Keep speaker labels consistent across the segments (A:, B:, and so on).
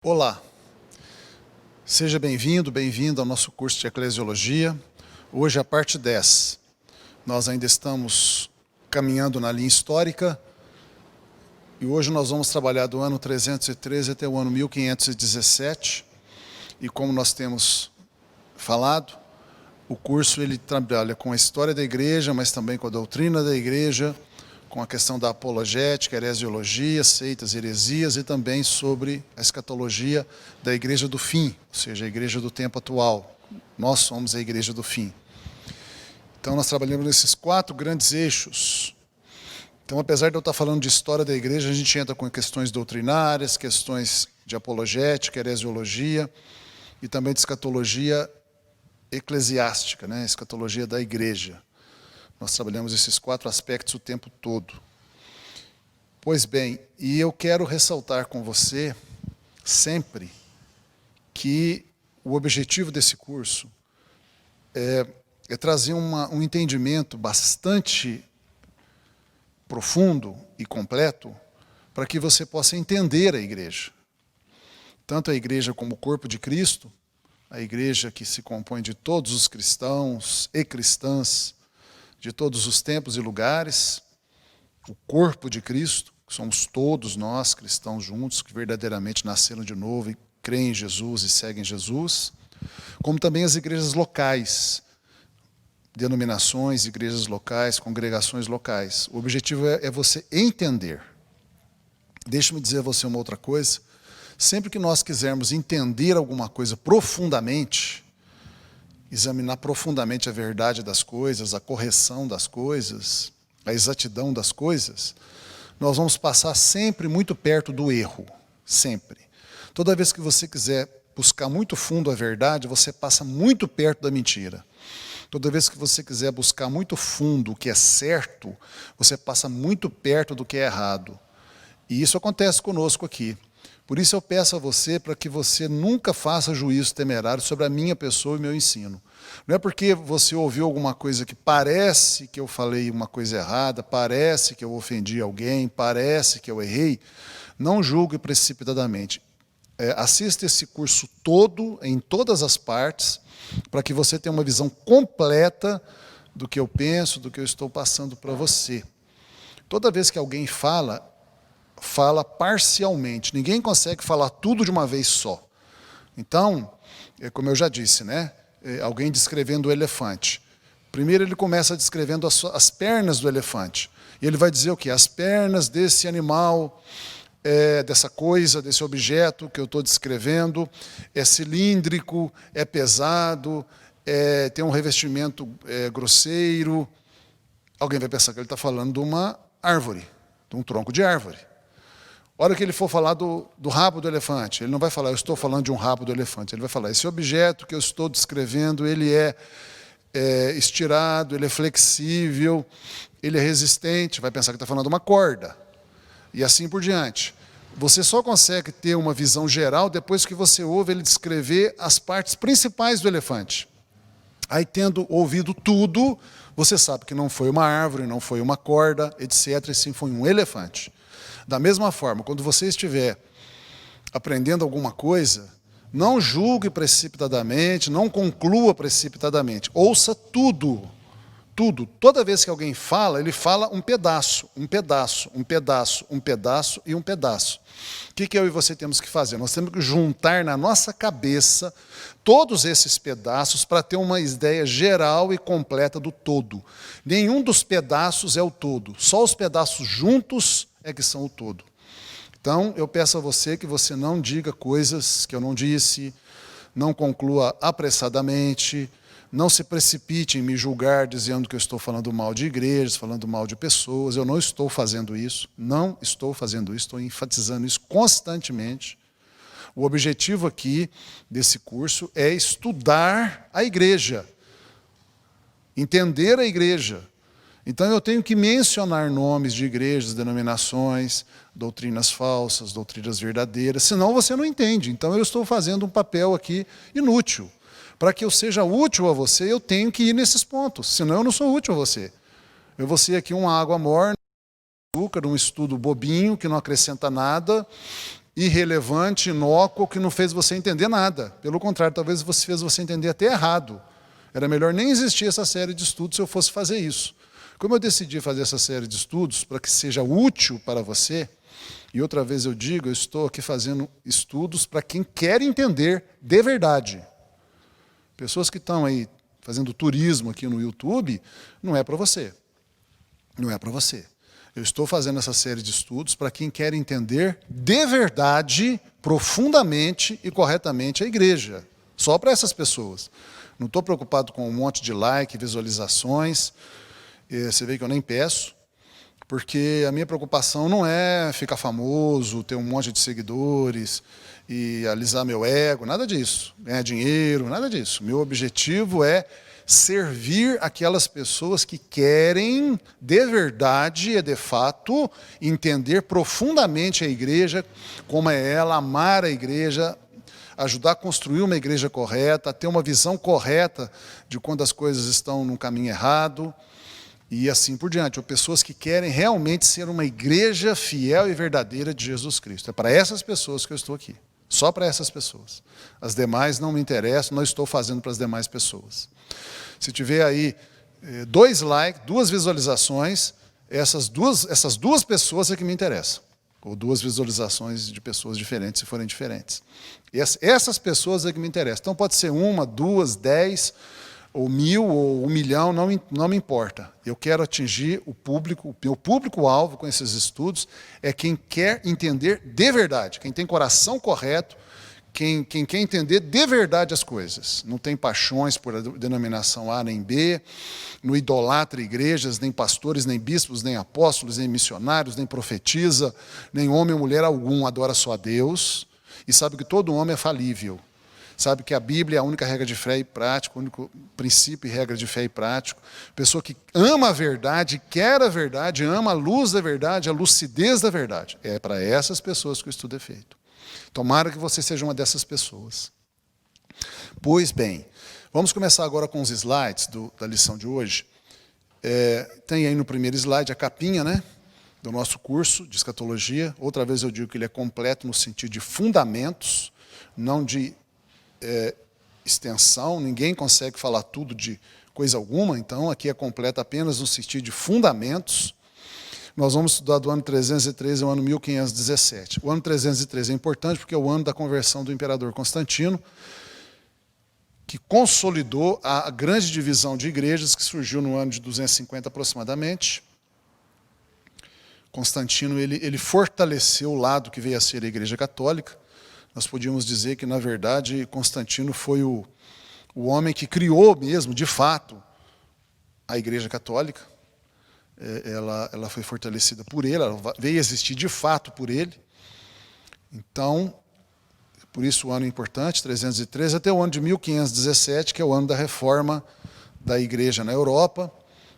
A: Olá, seja bem-vindo, bem-vinda ao nosso curso de Eclesiologia. Hoje é a parte 10. Nós ainda estamos caminhando na linha histórica e hoje nós vamos trabalhar do ano 313 até o ano 1517. E como nós temos falado, o curso ele trabalha com a história da igreja, mas também com a doutrina da igreja, com a questão da apologética, heresiologia, seitas, heresias e também sobre a escatologia da igreja do fim, ou seja, a igreja do tempo atual. Nós somos a igreja do fim. Então nós trabalhamos nesses 4 grandes eixos. Então, apesar de eu estar falando de história da igreja, a gente entra com questões doutrinárias, questões de apologética, heresiologia e também de escatologia eclesiástica, escatologia da igreja. Nós trabalhamos esses 4 aspectos o tempo todo. Pois bem, e eu quero ressaltar com você sempre que o objetivo desse curso é trazer um entendimento bastante profundo e completo para que você possa entender a igreja. Tanto a igreja como o corpo de Cristo, a igreja que se compõe de todos os cristãos e cristãs, de todos os tempos e lugares, o corpo de Cristo, que somos todos nós cristãos juntos, que verdadeiramente nasceram de novo e creem em Jesus e seguem Jesus, como também as igrejas locais, denominações, igrejas locais, congregações locais. O objetivo é você entender. Deixe-me dizer a você uma outra coisa. Sempre que nós quisermos entender alguma coisa profundamente, examinar profundamente a verdade das coisas, a correção das coisas, a exatidão das coisas, nós vamos passar sempre muito perto do erro, sempre. Toda vez que você quiser buscar muito fundo a verdade, você passa muito perto da mentira. Toda vez que você quiser buscar muito fundo o que é certo, você passa muito perto do que é errado. E isso acontece conosco aqui. Por isso eu peço a você para que você nunca faça juízo temerário sobre a minha pessoa e meu ensino. Não é porque você ouviu alguma coisa que parece que eu falei uma coisa errada, parece que eu ofendi alguém, parece que eu errei, não julgue precipitadamente. Assista esse curso todo, em todas as partes, para que você tenha uma visão completa do que eu penso, do que eu estou passando para você. Toda vez que alguém fala parcialmente. Ninguém consegue falar tudo de uma vez só. Então, como eu já disse, alguém descrevendo o elefante. Primeiro ele começa descrevendo as pernas do elefante. E ele vai dizer o quê? As pernas desse animal, dessa coisa, desse objeto que eu estou descrevendo, é cilíndrico, é pesado, tem um revestimento grosseiro. Alguém vai pensar que ele está falando de uma árvore, de um tronco de árvore. A hora que ele for falar do rabo do elefante, ele não vai falar, eu estou falando de um rabo do elefante. Ele vai falar, esse objeto que eu estou descrevendo, ele é estirado, ele é flexível, ele é resistente. Vai pensar que está falando de uma corda. E assim por diante. Você só consegue ter uma visão geral depois que você ouve ele descrever as partes principais do elefante. Aí, tendo ouvido tudo, você sabe que não foi uma árvore, não foi uma corda, etc. E sim foi um elefante. Da mesma forma, quando você estiver aprendendo alguma coisa, não julgue precipitadamente, não conclua precipitadamente. Ouça tudo, tudo. Toda vez que alguém fala, ele fala um pedaço, um pedaço, um pedaço, um pedaço e um pedaço. O que eu e você temos que fazer? Nós temos que juntar na nossa cabeça todos esses pedaços para ter uma ideia geral e completa do todo. Nenhum dos pedaços é o todo, só os pedaços juntos é que são o todo. Então, eu peço a você que você não diga coisas que eu não disse, não conclua apressadamente, não se precipite em me julgar dizendo que eu estou falando mal de igrejas, falando mal de pessoas. Eu não estou fazendo isso, não estou fazendo isso, estou enfatizando isso constantemente. O objetivo aqui desse curso é estudar a igreja, entender a igreja. Então eu tenho que mencionar nomes de igrejas, denominações, doutrinas falsas, doutrinas verdadeiras, senão você não entende. Então eu estou fazendo um papel aqui inútil. Para que eu seja útil a você, eu tenho que ir nesses pontos, senão eu não sou útil a você. Eu vou ser aqui uma água morna, açúcar, um estudo bobinho, que não acrescenta nada, irrelevante, inócuo, que não fez você entender nada. Pelo contrário, talvez fez você entender até errado. Era melhor nem existir essa série de estudos se eu fosse fazer isso. Como eu decidi fazer essa série de estudos para que seja útil para você, e outra vez eu digo, eu estou aqui fazendo estudos para quem quer entender de verdade. Pessoas que estão aí fazendo turismo aqui no YouTube, não é para você. Não é para você. Eu estou fazendo essa série de estudos para quem quer entender de verdade, profundamente e corretamente a igreja. Só para essas pessoas. Não estou preocupado com um monte de like, visualizações. Você vê que eu nem peço, porque a minha preocupação não é ficar famoso, ter um monte de seguidores e alisar meu ego, nada disso. Ganhar dinheiro, nada disso. Meu objetivo é servir aquelas pessoas que querem, de verdade e de fato, entender profundamente a igreja, como é ela, amar a igreja, ajudar a construir uma igreja correta, ter uma visão correta de quando as coisas estão num caminho errado, e assim por diante. Ou pessoas que querem realmente ser uma igreja fiel e verdadeira de Jesus Cristo. É para essas pessoas que eu estou aqui. Só para essas pessoas. As demais não me interessam, não estou fazendo para as demais pessoas. Se tiver aí 2 likes, 2 visualizações, essas duas pessoas é que me interessam. Ou 2 visualizações de pessoas diferentes, se forem diferentes. Essas pessoas é que me interessam. Então pode ser 1, 2, 10, ou 1000, ou 1 milhão, não me importa. Eu quero atingir o público, o meu público-alvo com esses estudos é quem quer entender de verdade, quem tem coração correto, quem quer entender de verdade as coisas. Não tem paixões por a denominação A nem B, não idolatra igrejas, nem pastores, nem bispos, nem apóstolos, nem missionários, nem profetiza, nem homem ou mulher algum, adora só a Deus, e sabe que todo homem é falível. Sabe que a Bíblia é a única regra de fé e prática, o único princípio e regra de fé e prático. Pessoa que ama a verdade, quer a verdade, ama a luz da verdade, a lucidez da verdade. É para essas pessoas que o estudo é feito. Tomara que você seja uma dessas pessoas. Pois bem, vamos começar agora com os slides da lição de hoje. Tem aí no primeiro slide a capinha, né, do nosso curso de escatologia. Outra vez eu digo que ele é completo no sentido de fundamentos, não de extensão. Ninguém consegue falar tudo de coisa alguma, então aqui é completo apenas no sentido de fundamentos. Nós vamos estudar do ano 313 ao ano 1517. O ano 313 é importante porque é o ano da conversão do imperador Constantino, que consolidou a grande divisão de igrejas que surgiu no ano de 250 aproximadamente. Constantino ele fortaleceu o lado que veio a ser a Igreja Católica. Nós podíamos dizer que, na verdade, Constantino foi o homem que criou mesmo, de fato, a Igreja Católica. Ela foi fortalecida por ele, ela veio existir de fato por ele. Então, por isso o ano é importante, 313, até o ano de 1517, que é o ano da reforma da Igreja na Europa,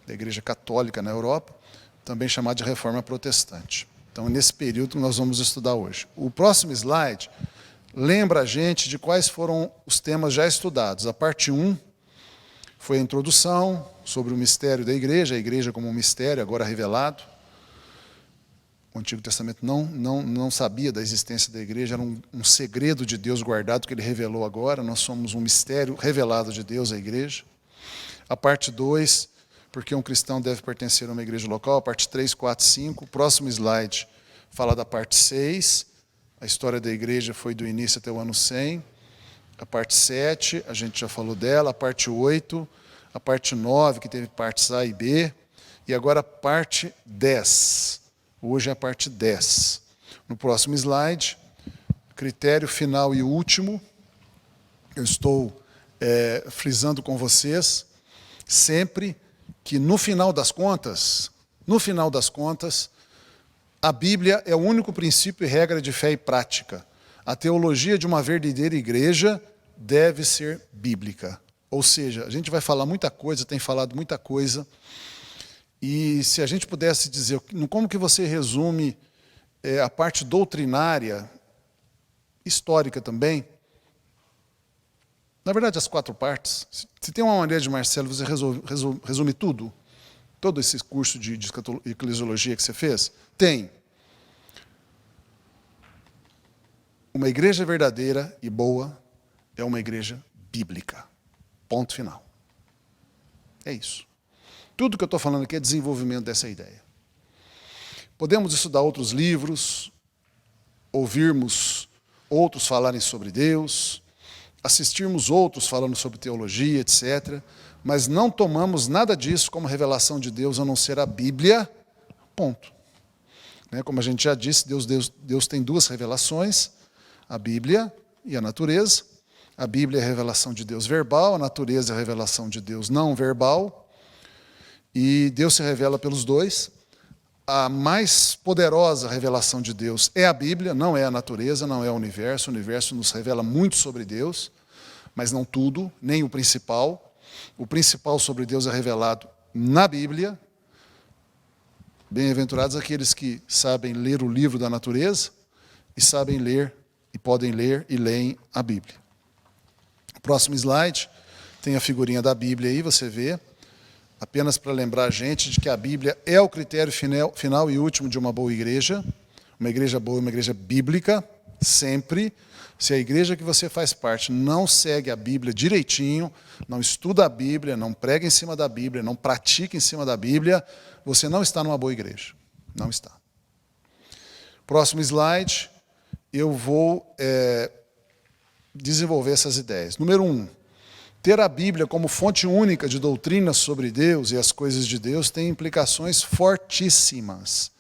A: da Igreja Católica na Europa, também chamada de reforma protestante. Então, é nesse período que nós vamos estudar hoje. O próximo slide lembra a gente de quais foram os temas já estudados. A parte 1 foi a introdução sobre o mistério da igreja, a igreja como um mistério, agora revelado. O Antigo Testamento não sabia da existência da igreja, era um segredo de Deus guardado que ele revelou agora. Nós somos um mistério revelado de Deus à igreja. A parte 2, porque um cristão deve pertencer a uma igreja local. A parte 3, 4, 5. O próximo slide fala da parte 6. A história da igreja foi do início até o ano 100. A parte 7, a gente já falou dela. A parte 8, a parte 9, que teve partes A e B. E agora a parte 10. Hoje é a parte 10. No próximo slide, critério final e último. Eu estou frisando com vocês sempre que no final das contas, a Bíblia é o único princípio e regra de fé e prática. A teologia de uma verdadeira igreja deve ser bíblica. Ou seja, a gente vai falar muita coisa, tem falado muita coisa, e se a gente pudesse dizer, como que você resume a parte doutrinária, histórica também, na verdade as 4 partes, se tem uma maneira de Marcelo, você resume tudo? Todo esse curso de eclesiologia que você fez? Tem. Uma igreja verdadeira e boa é uma igreja bíblica. Ponto final. É isso. Tudo que eu estou falando aqui é desenvolvimento dessa ideia. Podemos estudar outros livros, ouvirmos outros falarem sobre Deus, assistirmos outros falando sobre teologia, etc., mas não tomamos nada disso como revelação de Deus, a não ser a Bíblia, ponto. Como a gente já disse, Deus tem duas revelações, a Bíblia e a natureza. A Bíblia é a revelação de Deus verbal, a natureza é a revelação de Deus não verbal, e Deus se revela pelos dois. A mais poderosa revelação de Deus é a Bíblia, não é a natureza, não é o universo nos revela muito sobre Deus, mas não tudo, nem o principal. O principal sobre Deus é revelado na Bíblia. Bem-aventurados aqueles que sabem ler o livro da natureza e sabem ler e podem ler e leem a Bíblia. O próximo slide tem a figurinha da Bíblia aí, você vê. Apenas para lembrar a gente de que a Bíblia é o critério final e último de uma boa igreja. Uma igreja boa é uma igreja bíblica, sempre. Se a igreja que você faz parte não segue a Bíblia direitinho, não estuda a Bíblia, não prega em cima da Bíblia, não pratica em cima da Bíblia, você não está numa boa igreja. Não está. Próximo slide, eu vou desenvolver essas ideias. Número 1. Ter a Bíblia como fonte única de doutrinas sobre Deus e as coisas de Deus tem implicações fortíssimas.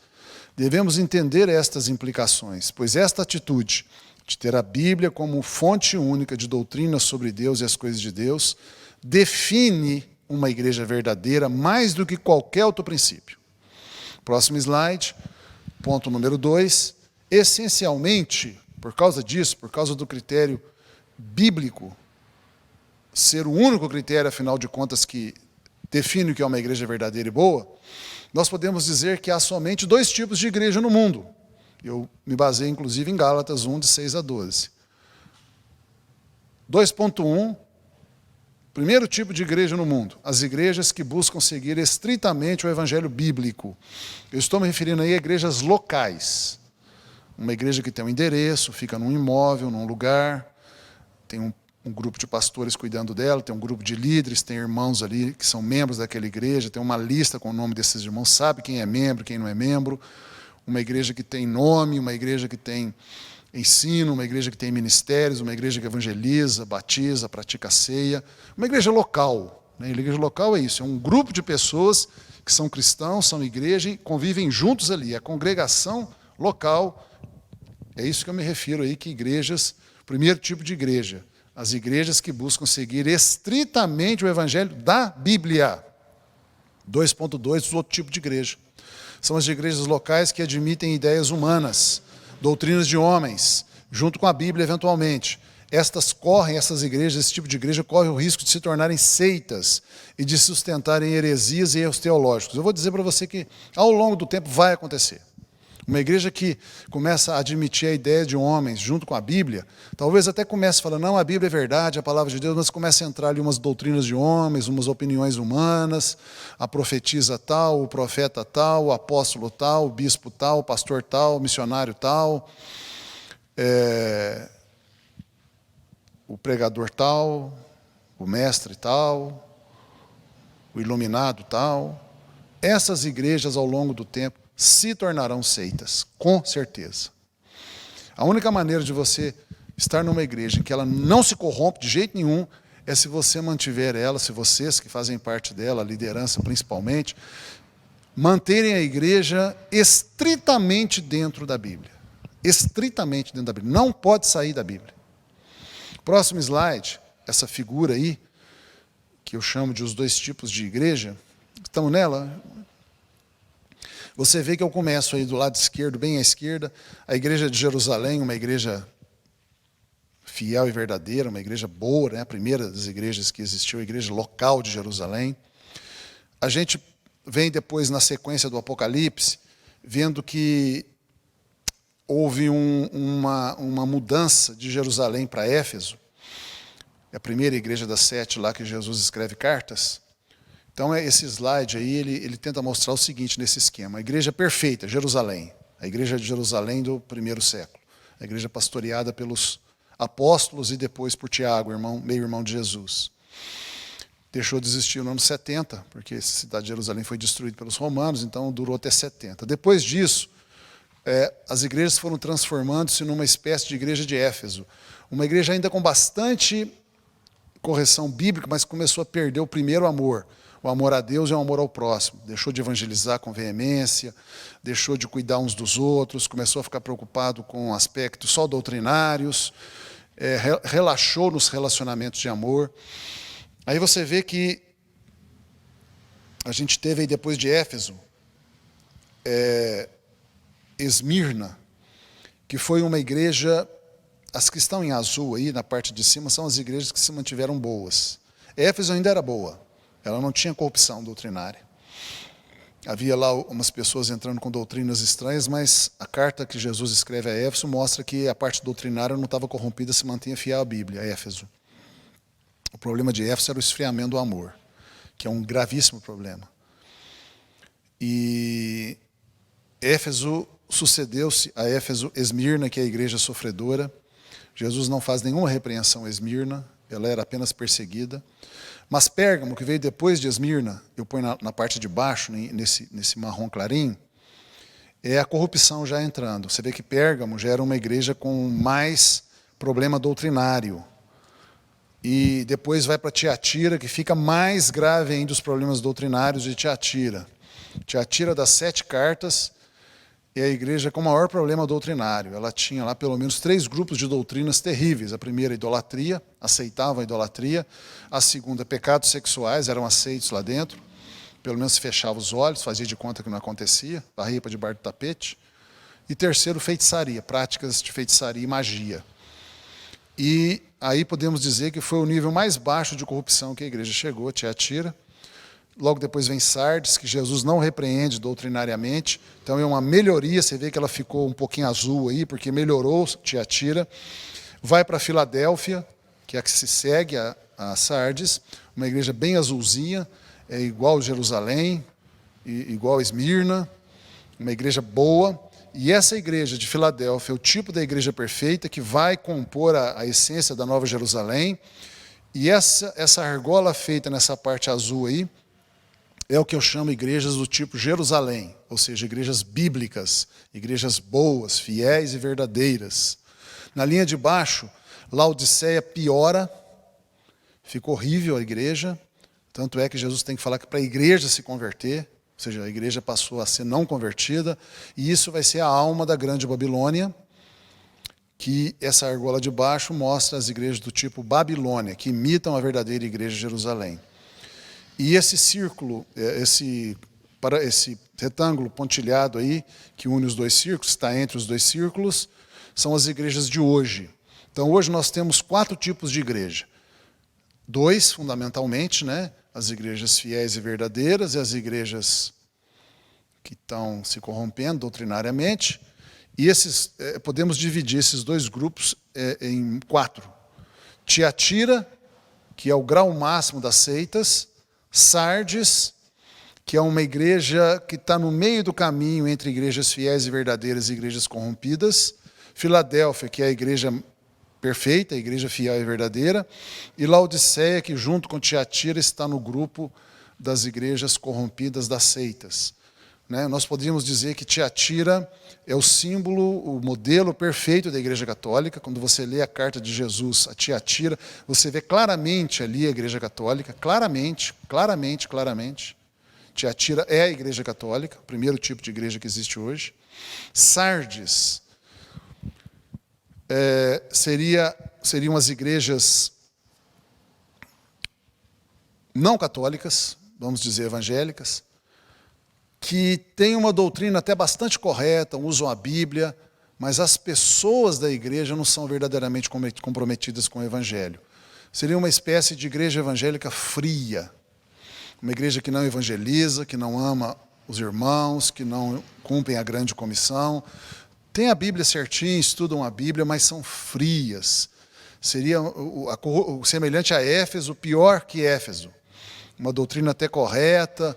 A: Devemos entender estas implicações, pois esta atitude de ter a Bíblia como fonte única de doutrinas sobre Deus e as coisas de Deus define uma igreja verdadeira mais do que qualquer outro princípio. Próximo slide, ponto número 2. Essencialmente, por causa disso, por causa do critério bíblico, ser o único critério, afinal de contas, que define o que é uma igreja verdadeira e boa, nós podemos dizer que há somente 2 tipos de igreja no mundo. Eu me baseei, inclusive, em Gálatas 1, de 6 a 12. 2.1, primeiro tipo de igreja no mundo, as igrejas que buscam seguir estritamente o evangelho bíblico. Eu estou me referindo aí a igrejas locais. Uma igreja que tem um endereço, fica num imóvel, num lugar, tem um grupo de pastores cuidando dela, tem um grupo de líderes, tem irmãos ali que são membros daquela igreja, tem uma lista com o nome desses irmãos, sabe quem é membro, quem não é membro. Uma igreja que tem nome, uma igreja que tem ensino, uma igreja que tem ministérios, uma igreja que evangeliza, batiza, pratica ceia. Uma igreja local. A igreja local é isso, é um grupo de pessoas que são cristãos, são igreja e convivem juntos ali. A congregação local, é isso que eu me refiro aí, que igrejas, primeiro tipo de igreja, as igrejas que buscam seguir estritamente o evangelho da Bíblia. 2.2, outro tipo de igreja. São as igrejas locais que admitem ideias humanas, doutrinas de homens, junto com a Bíblia eventualmente. Essas igrejas, esse tipo de igreja, corre o risco de se tornarem seitas e de sustentarem heresias e erros teológicos. Eu vou dizer para você que, ao longo do tempo, vai acontecer. Uma igreja que começa a admitir a ideia de homens junto com a Bíblia, talvez até comece falando, não, a Bíblia é verdade, a palavra de Deus, mas começa a entrar ali umas doutrinas de homens, umas opiniões humanas, a profetisa tal, o profeta tal, o apóstolo tal, o bispo tal, o pastor tal, o missionário tal, o pregador tal, o mestre tal, o iluminado tal. Essas igrejas, ao longo do tempo, se tornarão seitas, com certeza. A única maneira de você estar numa igreja em que ela não se corrompe de jeito nenhum é se você mantiver ela, se vocês que fazem parte dela, a liderança principalmente, manterem a igreja estritamente dentro da Bíblia. Estritamente dentro da Bíblia. Não pode sair da Bíblia. Próximo slide, essa figura aí, que eu chamo de os 2 tipos de igreja, estamos nela? Você vê que eu começo aí do lado esquerdo, bem à esquerda, a igreja de Jerusalém, uma igreja fiel e verdadeira, uma igreja boa, né? A primeira das igrejas que existiu, a igreja local de Jerusalém. A gente vem depois, na sequência do Apocalipse, vendo que houve uma mudança de Jerusalém para Éfeso. É a primeira igreja das 7 lá que Jesus escreve cartas. Então, esse slide aí, ele tenta mostrar o seguinte nesse esquema. A igreja perfeita, Jerusalém. A igreja de Jerusalém do primeiro século. A igreja pastoreada pelos apóstolos e depois por Tiago, meio-irmão de Jesus. Deixou de existir no ano 70, porque a cidade de Jerusalém foi destruída pelos romanos, então durou até 70. Depois disso, as igrejas foram transformando-se numa espécie de igreja de Éfeso. Uma igreja ainda com bastante correção bíblica, mas começou a perder o primeiro amor. O amor a Deus e o amor ao próximo. Deixou de evangelizar com veemência, deixou de cuidar uns dos outros, começou a ficar preocupado com aspectos só doutrinários, relaxou nos relacionamentos de amor. Aí você vê que a gente teve aí depois de Éfeso, Esmirna, que foi uma igreja, as que estão em azul aí na parte de cima são as igrejas que se mantiveram boas. Éfeso ainda era boa, ela não tinha corrupção doutrinária. Havia lá umas pessoas entrando com doutrinas estranhas, mas a carta que Jesus escreve a Éfeso mostra que a parte doutrinária não estava corrompida, se mantinha fiel à Bíblia, a Éfeso. O problema de Éfeso era o esfriamento do amor, que é um gravíssimo problema. E Éfeso sucedeu-se a Éfeso Esmirna, que é a igreja sofredora. Jesus não faz nenhuma repreensão a Esmirna, ela era apenas perseguida. Mas Pérgamo, que veio depois de Esmirna, eu ponho na parte de baixo, nesse marrom clarinho, é a corrupção já entrando. Você vê que Pérgamo já era uma igreja com mais problema doutrinário. E depois vai para Tiatira, que fica mais grave ainda os problemas doutrinários de Tiatira. Tiatira, das 7 cartas, é a igreja com o maior problema doutrinário. Ela tinha lá pelo menos 3 grupos de doutrinas terríveis. A primeira, idolatria, aceitava a idolatria. A segunda, pecados sexuais, eram aceitos lá dentro. Pelo menos fechava os olhos, fazia de conta que não acontecia, varria para debaixo do tapete. E terceiro, feitiçaria, práticas de feitiçaria e magia. E aí podemos dizer que foi o nível mais baixo de corrupção que a igreja chegou, Tiatira. Logo depois vem Sardes, que Jesus não repreende doutrinariamente. Então é uma melhoria, você vê que ela ficou um pouquinho azul aí, porque melhorou Tiatira. Vai para Filadélfia, que é a que se segue a Sardes, uma igreja bem azulzinha, é igual a Jerusalém, igual a Esmirna, uma igreja boa. E essa igreja de Filadélfia é o tipo da igreja perfeita que vai compor a essência da Nova Jerusalém. E essa argola feita nessa parte azul aí é o que eu chamo igrejas do tipo Jerusalém, ou seja, igrejas bíblicas, igrejas boas, fiéis e verdadeiras. Na linha de baixo, Laodiceia piora, fica horrível a igreja, tanto é que Jesus tem que falar que para a igreja se converter, ou seja, a igreja passou a ser não convertida, e isso vai ser a alma da grande Babilônia, que essa argola de baixo mostra as igrejas do tipo Babilônia, que imitam a verdadeira igreja de Jerusalém. E esse círculo, esse retângulo pontilhado aí, que une os 2 círculos, está entre os 2 círculos, são as igrejas de hoje. Então hoje nós temos 4 tipos de igreja. 2, fundamentalmente, né? As igrejas fiéis e verdadeiras e as igrejas que estão se corrompendo doutrinariamente. E podemos dividir esses 2 grupos em 4. Tiatira, que é o grau máximo das seitas. Sardes, que é uma igreja que está no meio do caminho entre igrejas fiéis e verdadeiras e igrejas corrompidas. Filadélfia, que é a igreja perfeita, a igreja fiel e verdadeira. E Laodiceia, que junto com Tiatira está no grupo das igrejas corrompidas das seitas. Nós podíamos dizer que Tiatira é o símbolo, o modelo perfeito da igreja católica. Quando você lê a carta de Jesus a Tiatira, você vê claramente ali a igreja católica, claramente. Tiatira é a igreja católica, o primeiro tipo de igreja que existe hoje. Sardes seriam as igrejas não católicas, vamos dizer evangélicas, que têm uma doutrina até bastante correta, usam a Bíblia, mas as pessoas da igreja não são verdadeiramente comprometidas com o Evangelho. Seria uma espécie de igreja evangélica fria, uma igreja que não evangeliza, que não ama os irmãos, que não cumprem a grande comissão. Tem a Bíblia certinha, estudam a Bíblia, mas são frias. Seria o semelhante a Éfeso, pior que Éfeso. Uma doutrina até correta,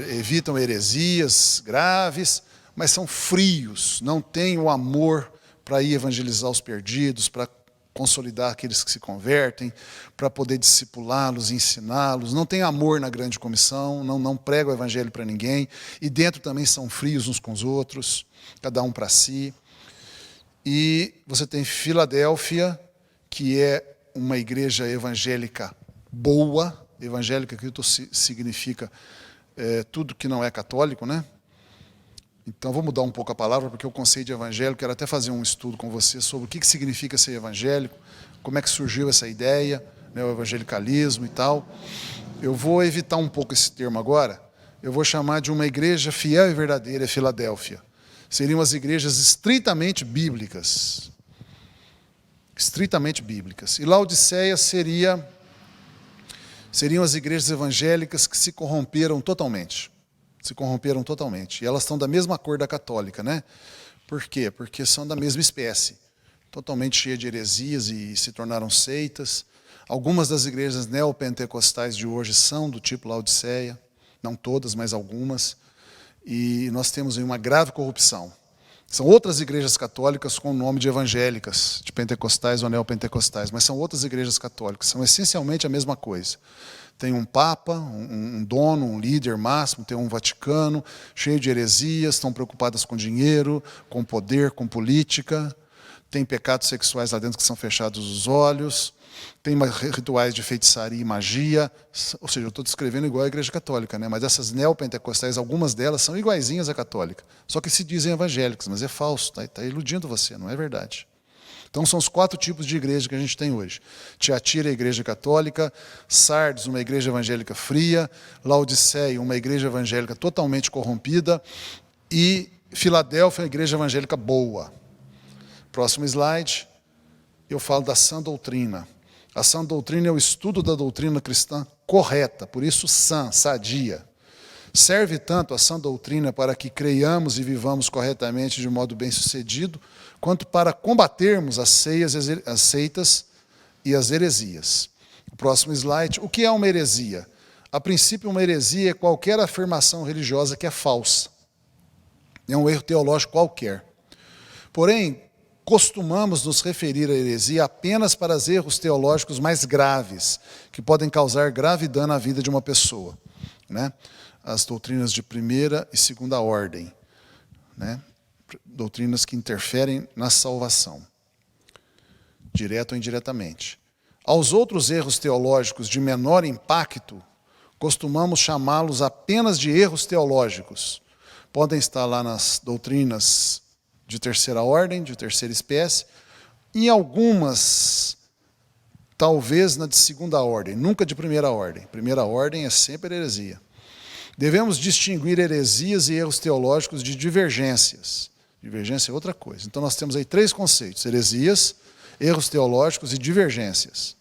A: evitam heresias graves, mas são frios, não têm o amor para ir evangelizar os perdidos, para consolidar aqueles que se convertem, para poder discipulá-los, ensiná-los. Não tem amor na grande comissão, não prega o evangelho para ninguém. E dentro também são frios uns com os outros, cada um para si. E você tem Filadélfia, que é uma igreja evangélica boa. Evangélica que significa tudo que não é católico, né? Então, vou mudar um pouco a palavra, porque o conceito de evangélico, quero até fazer um estudo com você sobre o que significa ser evangélico, como é que surgiu essa ideia, né, o evangelicalismo e tal. Eu vou evitar um pouco esse termo agora, eu vou chamar de uma igreja fiel e verdadeira, Filadélfia. Seriam as igrejas estritamente bíblicas. Estritamente bíblicas. E Laodiceia seriam as igrejas evangélicas que se corromperam totalmente. Se corromperam totalmente. E elas estão da mesma cor da católica, né? Por quê? Porque são da mesma espécie. Totalmente cheias de heresias e se tornaram seitas. Algumas das igrejas neopentecostais de hoje são do tipo Laodiceia. Não todas, mas algumas. E nós temos aí uma grave corrupção. São outras igrejas católicas com o nome de evangélicas, de pentecostais ou neopentecostais, mas são outras igrejas católicas. São essencialmente a mesma coisa. Tem um papa, um dono, um líder máximo, tem um Vaticano, cheio de heresias, estão preocupadas com dinheiro, com poder, com política, tem pecados sexuais lá dentro que são fechados os olhos, tem rituais de feitiçaria e magia, ou seja, eu estou descrevendo igual a igreja católica, né? Mas essas neopentecostais, algumas delas são iguaizinhas à católica, só que se dizem evangélicas, mas é falso, está iludindo você, não é verdade. Então, são os 4 tipos de igreja que a gente tem hoje. Tiatira, a igreja católica. Sardes, uma igreja evangélica fria. Laodiceia, uma igreja evangélica totalmente corrompida. E Filadélfia, a igreja evangélica boa. Próximo slide. Eu falo da sã doutrina. A sã doutrina é o estudo da doutrina cristã correta, por isso sã, sadia. Serve tanto a sã doutrina para que creiamos e vivamos corretamente de modo bem-sucedido, quanto para combatermos as seitas e as heresias. O próximo slide. O que é uma heresia? A princípio, uma heresia é qualquer afirmação religiosa que é falsa. É um erro teológico qualquer. Porém, costumamos nos referir à heresia apenas para os erros teológicos mais graves, que podem causar grave dano à vida de uma pessoa, né? As doutrinas de primeira e segunda ordem, né? Doutrinas que interferem na salvação, direto ou indiretamente. Aos outros erros teológicos de menor impacto, costumamos chamá-los apenas de erros teológicos. Podem estar lá nas doutrinas de terceira ordem, de terceira espécie, e algumas, talvez na de segunda ordem, nunca de primeira ordem. Primeira ordem é sempre heresia. Devemos distinguir heresias e erros teológicos de divergências. Divergência é outra coisa. Então nós temos aí 3 conceitos: heresias, erros teológicos e divergências.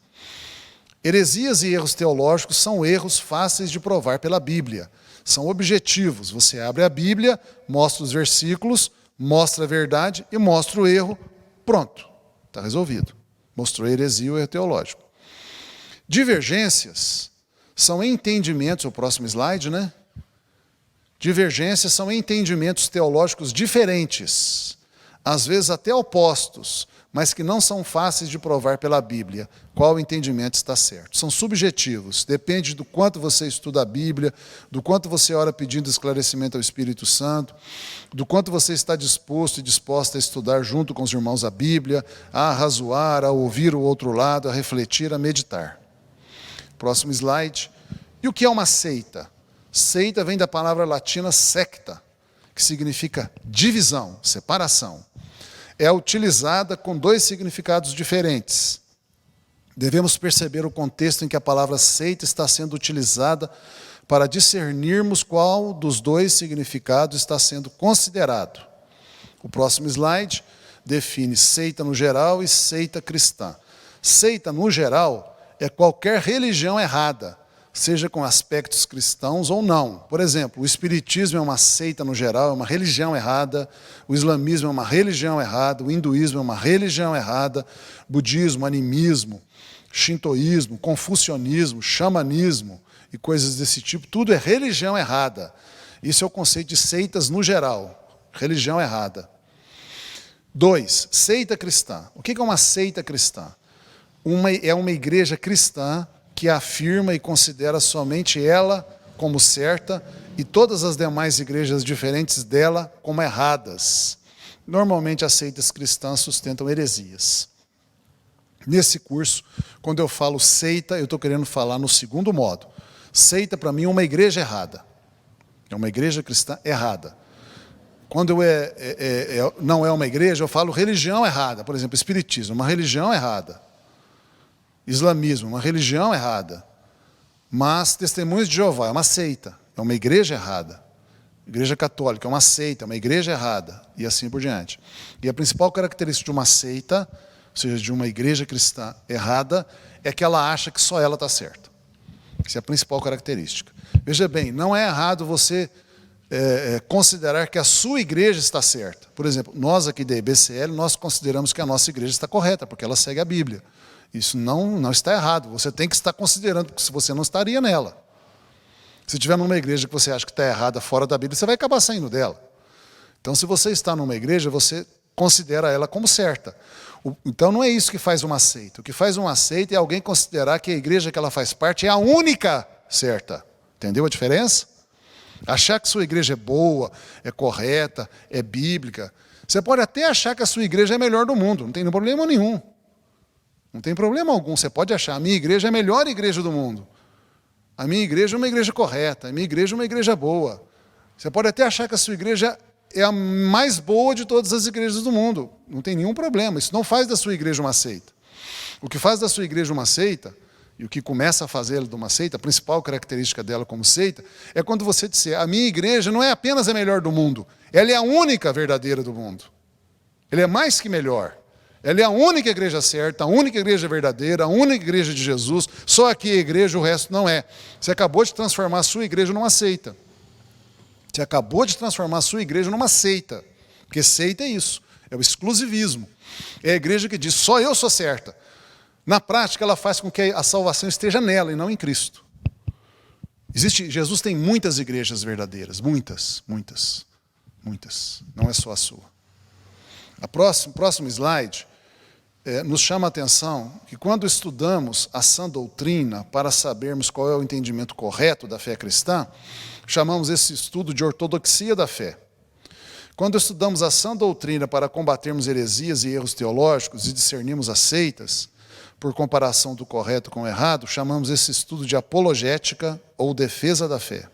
A: Heresias e erros teológicos são erros fáceis de provar pela Bíblia. São objetivos. Você abre a Bíblia, mostra os versículos, mostra a verdade e mostra o erro. Pronto, está resolvido. Mostrou a heresia e o erro teológico. Divergências são entendimentos, o próximo slide, né? Divergências são entendimentos teológicos diferentes, às vezes até opostos, mas que não são fáceis de provar pela Bíblia qual entendimento está certo. São subjetivos, depende do quanto você estuda a Bíblia, do quanto você ora pedindo esclarecimento ao Espírito Santo, do quanto você está disposto e disposta a estudar junto com os irmãos a Bíblia, a arrazoar, a ouvir o outro lado, a refletir, a meditar. Próximo slide. E o que é uma seita? Seita vem da palavra latina secta, que significa divisão, separação. É utilizada com 2 significados diferentes. Devemos perceber o contexto em que a palavra seita está sendo utilizada para discernirmos qual dos 2 significados está sendo considerado. O próximo slide define seita no geral e seita cristã. Seita no geral é qualquer religião errada, seja com aspectos cristãos ou não. Por exemplo, o espiritismo é uma seita no geral, é uma religião errada, o islamismo é uma religião errada, o hinduísmo é uma religião errada, budismo, animismo, shintoísmo, confucionismo, xamanismo e coisas desse tipo, tudo é religião errada. Isso é o conceito de seitas no geral, religião errada. 2, seita cristã. O que é uma seita cristã? É uma igreja cristã que afirma e considera somente ela como certa e todas as demais igrejas diferentes dela como erradas. Normalmente as seitas cristãs sustentam heresias. Nesse curso, quando eu falo seita, eu estou querendo falar no segundo modo. Seita, para mim, é uma igreja errada. É uma igreja cristã errada. Quando não é uma igreja, eu falo religião errada. Por exemplo, espiritismo, uma religião errada. Islamismo, uma religião errada. Mas Testemunhos de Jeová é uma seita, é uma igreja errada. Igreja católica é uma seita, é uma igreja errada. E assim por diante. E a principal característica de uma seita, ou seja, de uma igreja cristã errada, é que ela acha que só ela está certa. Essa é a principal característica. Veja bem, não é errado você considerar que a sua igreja está certa. Por exemplo, nós aqui da EBCL, nós consideramos que a nossa igreja está correta, porque ela segue a Bíblia. Isso não está errado. Você tem que estar considerando, porque se você não estaria nela. Se estiver numa igreja que você acha que está errada fora da Bíblia, você vai acabar saindo dela. Então, se você está numa igreja, você considera ela como certa. Então, não é isso que faz uma seita. O que faz uma seita é alguém considerar que a igreja que ela faz parte é a única certa. Entendeu a diferença? Achar que sua igreja é boa, é correta, é bíblica. Você pode até achar que a sua igreja é a melhor do mundo. Não tem problema nenhum. Não tem problema algum. Você pode achar a minha igreja é a melhor igreja do mundo. A minha igreja é uma igreja correta. A minha igreja é uma igreja boa. Você pode até achar que a sua igreja é a mais boa de todas as igrejas do mundo. Não tem nenhum problema. Isso não faz da sua igreja uma seita. O que faz da sua igreja uma seita, e o que começa a fazê-la de uma seita, a principal característica dela como seita, é quando você disser, a minha igreja não é apenas a melhor do mundo, ela é a única verdadeira do mundo. Ela é mais que melhor. Ela é a única igreja certa, a única igreja verdadeira, a única igreja de Jesus, só aqui a igreja, o resto não é. Você acabou de transformar a sua igreja numa seita. Você acabou de transformar a sua igreja numa seita. Porque seita é isso, é o exclusivismo. É a igreja que diz, só eu sou certa. Na prática, ela faz com que a salvação esteja nela e não em Cristo. Jesus tem muitas igrejas verdadeiras, muitas. Não é só a sua. O próximo slide nos chama a atenção que quando estudamos a sã doutrina para sabermos qual é o entendimento correto da fé cristã, chamamos esse estudo de ortodoxia da fé. Quando estudamos a sã doutrina para combatermos heresias e erros teológicos e discernirmos as seitas, por comparação do correto com o errado, chamamos esse estudo de apologética ou defesa da fé.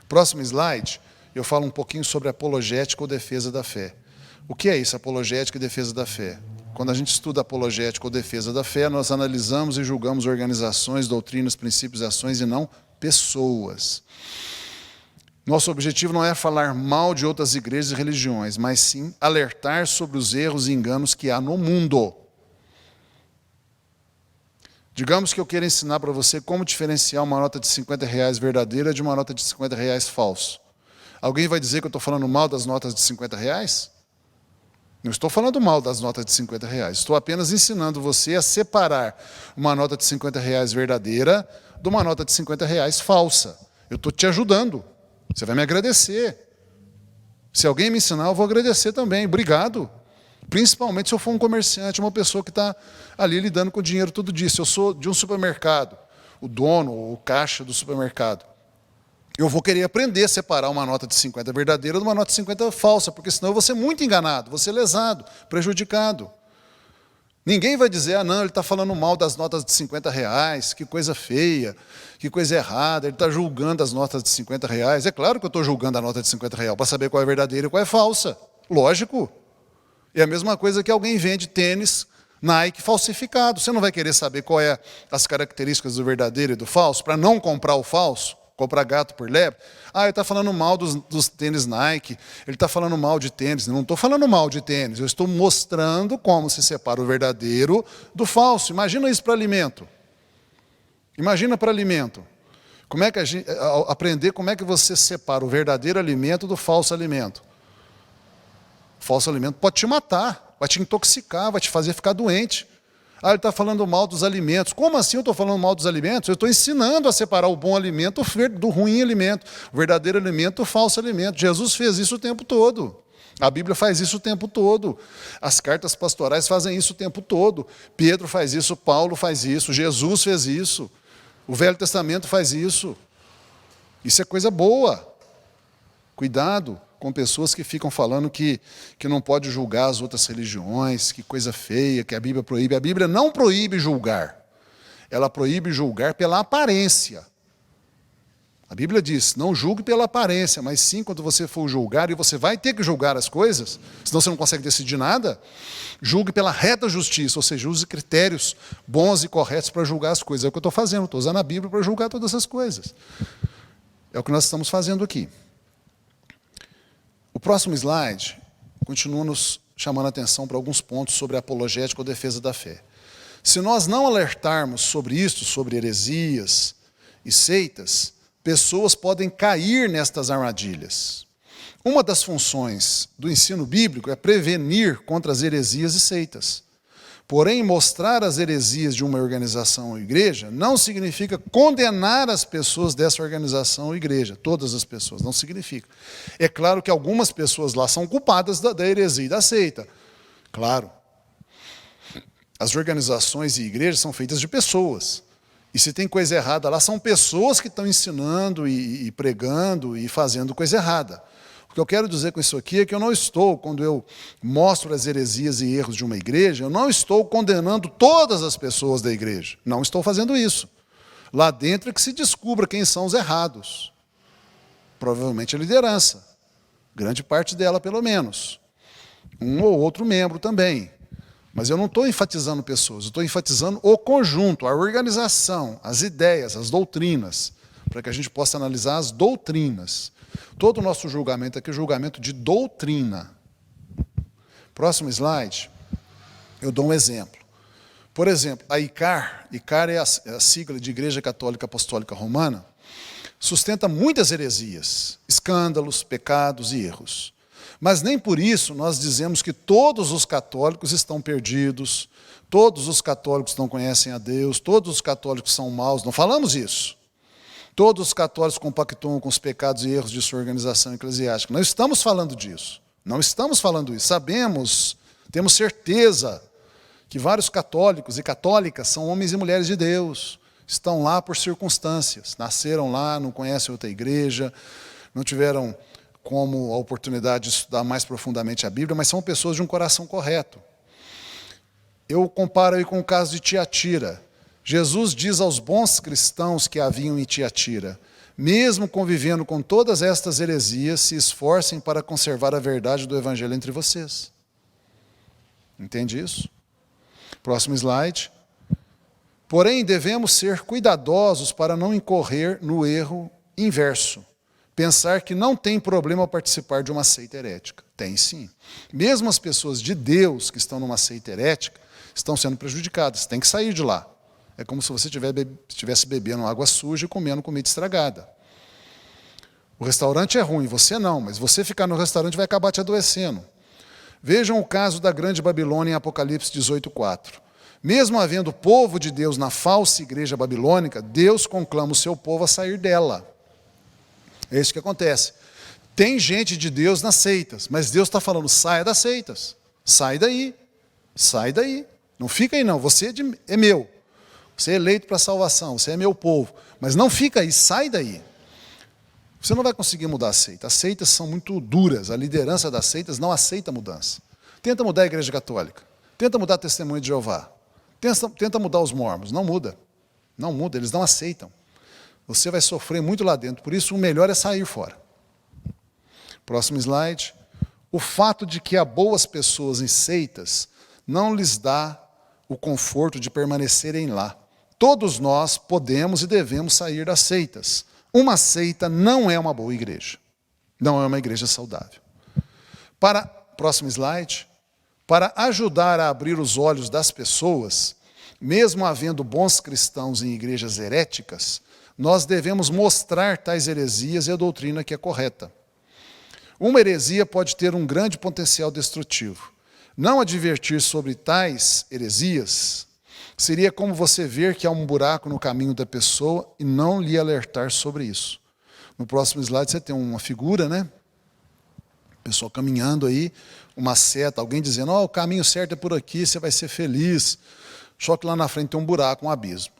A: Próximo slide, eu falo um pouquinho sobre apologética ou defesa da fé. O que é isso, apologética e defesa da fé? Quando a gente estuda apologética ou defesa da fé, nós analisamos e julgamos organizações, doutrinas, princípios e ações e não pessoas. Nosso objetivo não é falar mal de outras igrejas e religiões, mas sim alertar sobre os erros e enganos que há no mundo. Digamos que eu queira ensinar para você como diferenciar uma nota de R$50 verdadeira de uma nota de R$50 falso. Alguém vai dizer que eu estou falando mal das notas de R$50? Não estou falando mal das notas de R$50. Estou apenas ensinando você a separar uma nota de R$50 verdadeira de uma nota de R$50 falsa. Eu estou te ajudando. Você vai me agradecer. Se alguém me ensinar, eu vou agradecer também. Obrigado. Principalmente se eu for um comerciante, uma pessoa que está ali lidando com o dinheiro todo dia. Se eu sou de um supermercado, o dono ou o caixa do supermercado, eu vou querer aprender a separar uma nota de 50 verdadeira de uma nota de 50 falsa, porque senão eu vou ser muito enganado, vou ser lesado, prejudicado. Ninguém vai dizer, não, ele está falando mal das notas de R$50, que coisa feia, que coisa errada, ele está julgando as notas de R$50. É claro que eu estou julgando a nota de R$50 para saber qual é verdadeira e qual é falsa. Lógico. É a mesma coisa que alguém vende tênis Nike falsificado. Você não vai querer saber qual é as características do verdadeiro e do falso, para não comprar o falso? Comprar gato por lebre. Ele está falando mal dos tênis Nike, ele está falando mal de tênis. Não estou falando mal de tênis, eu estou mostrando como se separa o verdadeiro do falso. Imagina isso para alimento. Imagina para alimento. Como é que aprender como é que você separa o verdadeiro alimento do falso alimento? O falso alimento pode te matar, vai te intoxicar, vai te fazer ficar doente. Ele está falando mal dos alimentos. Como assim eu estou falando mal dos alimentos? Eu estou ensinando a separar o bom alimento do ruim alimento, o verdadeiro alimento do falso alimento. Jesus fez isso o tempo todo. A Bíblia faz isso o tempo todo. As cartas pastorais fazem isso o tempo todo. Pedro faz isso, Paulo faz isso, Jesus fez isso. O Velho Testamento faz isso. Isso é coisa boa. Cuidado com pessoas que ficam falando que não pode julgar as outras religiões, que coisa feia, que a Bíblia proíbe. A Bíblia não proíbe julgar. Ela proíbe julgar pela aparência. A Bíblia diz, não julgue pela aparência, mas sim quando você for julgar, e você vai ter que julgar as coisas, senão você não consegue decidir nada, julgue pela reta justiça, ou seja, use critérios bons e corretos para julgar as coisas. É o que eu estou fazendo, estou usando a Bíblia para julgar todas essas coisas. É o que nós estamos fazendo aqui. O próximo slide continua nos chamando a atenção para alguns pontos sobre a apologética ou defesa da fé. Se nós não alertarmos sobre isto, sobre heresias e seitas, pessoas podem cair nestas armadilhas. Uma das funções do ensino bíblico é prevenir contra as heresias e seitas. Porém, mostrar as heresias de uma organização ou igreja não significa condenar as pessoas dessa organização ou igreja, todas as pessoas, não significa. É claro que algumas pessoas lá são culpadas da heresia e da seita. Claro. As organizações e igrejas são feitas de pessoas. E se tem coisa errada lá, são pessoas que estão ensinando e pregando e fazendo coisa errada. O que eu quero dizer com isso aqui é que eu não estou, quando eu mostro as heresias e erros de uma igreja, eu não estou condenando todas as pessoas da igreja. Não estou fazendo isso. Lá dentro é que se descubra quem são os errados. Provavelmente a liderança. Grande parte dela, pelo menos. Um ou outro membro também. Mas eu não estou enfatizando pessoas, eu estou enfatizando o conjunto, a organização, as ideias, as doutrinas, para que a gente possa analisar as doutrinas. Todo o nosso julgamento aqui é julgamento de doutrina. Próximo slide, eu dou um exemplo. Por exemplo, a ICAR é a sigla de Igreja Católica Apostólica Romana, sustenta muitas heresias, escândalos, pecados e erros. Mas nem por isso nós dizemos que todos os católicos estão perdidos, todos os católicos não conhecem a Deus, todos os católicos são maus, não falamos isso. Todos os católicos compactuam com os pecados e erros de sua organização eclesiástica. Não estamos falando disso, não estamos falando isso. Sabemos, temos certeza que vários católicos e católicas são homens e mulheres de Deus, estão lá por circunstâncias, nasceram lá, não conhecem outra igreja, não tiveram como a oportunidade de estudar mais profundamente a Bíblia, mas são pessoas de um coração correto. Eu comparo aí com o caso de Tiatira. Jesus diz aos bons cristãos que haviam em Tiatira, mesmo convivendo com todas estas heresias, se esforcem para conservar a verdade do Evangelho entre vocês. Entende isso? Próximo slide. Porém, devemos ser cuidadosos para não incorrer no erro inverso. Pensar que não tem problema participar de uma seita herética. Tem sim. Mesmo as pessoas de Deus que estão numa seita herética estão sendo prejudicadas. Tem que sair de lá. É como se você estivesse bebendo água suja e comendo comida estragada. O restaurante é ruim, você não, mas você ficar no restaurante vai acabar te adoecendo. Vejam o caso da grande Babilônia em Apocalipse 18:4. Mesmo havendo povo de Deus na falsa igreja babilônica, Deus conclama o seu povo a sair dela. É isso que acontece. Tem gente de Deus nas seitas, mas Deus está falando, saia das seitas. Sai daí. Sai daí. Não fica aí não, você é meu. Você é eleito para a salvação, você é meu povo. Mas não fica aí, sai daí. Você não vai conseguir mudar a seita. As seitas são muito duras, a liderança das seitas não aceita mudança. Tenta mudar a igreja católica. Tenta mudar a Testemunha de Jeová. Tenta mudar os mormons. Não muda. Não muda, eles não aceitam. Você vai sofrer muito lá dentro, por isso o melhor é sair fora. Próximo slide. O fato de que há boas pessoas em seitas não lhes dá o conforto de permanecerem lá. Todos nós podemos e devemos sair das seitas. Uma seita não é uma boa igreja. Não é uma igreja saudável. Próximo slide. Para ajudar a abrir os olhos das pessoas, mesmo havendo bons cristãos em igrejas heréticas, nós devemos mostrar tais heresias e a doutrina que é correta. Uma heresia pode ter um grande potencial destrutivo. Não advertir sobre tais heresias seria como você ver que há um buraco no caminho da pessoa e não lhe alertar sobre isso. No próximo slide você tem uma figura, né? Pessoa caminhando aí, uma seta, alguém dizendo, o caminho certo é por aqui, você vai ser feliz. Só que lá na frente tem um buraco, um abismo.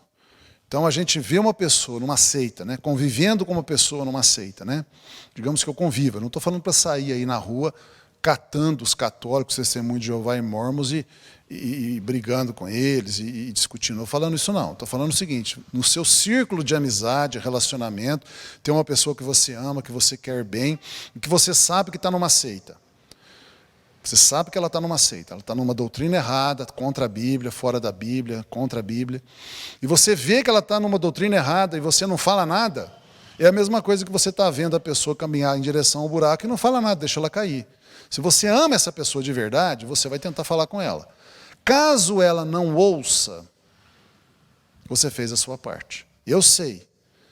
A: Então a gente vê uma pessoa numa seita, né, convivendo com uma pessoa numa seita, né? Digamos que eu conviva, não estou falando para sair aí na rua catando os católicos, testemunhos de Jeová e Mórmons e brigando com eles e discutindo. Não estou falando isso não. Estou falando o seguinte, no seu círculo de amizade, relacionamento, tem uma pessoa que você ama, que você quer bem, e que você sabe que está numa seita. Você sabe que ela está numa seita, ela está numa doutrina errada, contra a Bíblia, fora da Bíblia, contra a Bíblia. E você vê que ela está numa doutrina errada e você não fala nada, é a mesma coisa que você está vendo a pessoa caminhar em direção ao buraco e não fala nada, deixa ela cair. Se você ama essa pessoa de verdade, você vai tentar falar com ela. Caso ela não ouça, você fez a sua parte. Eu sei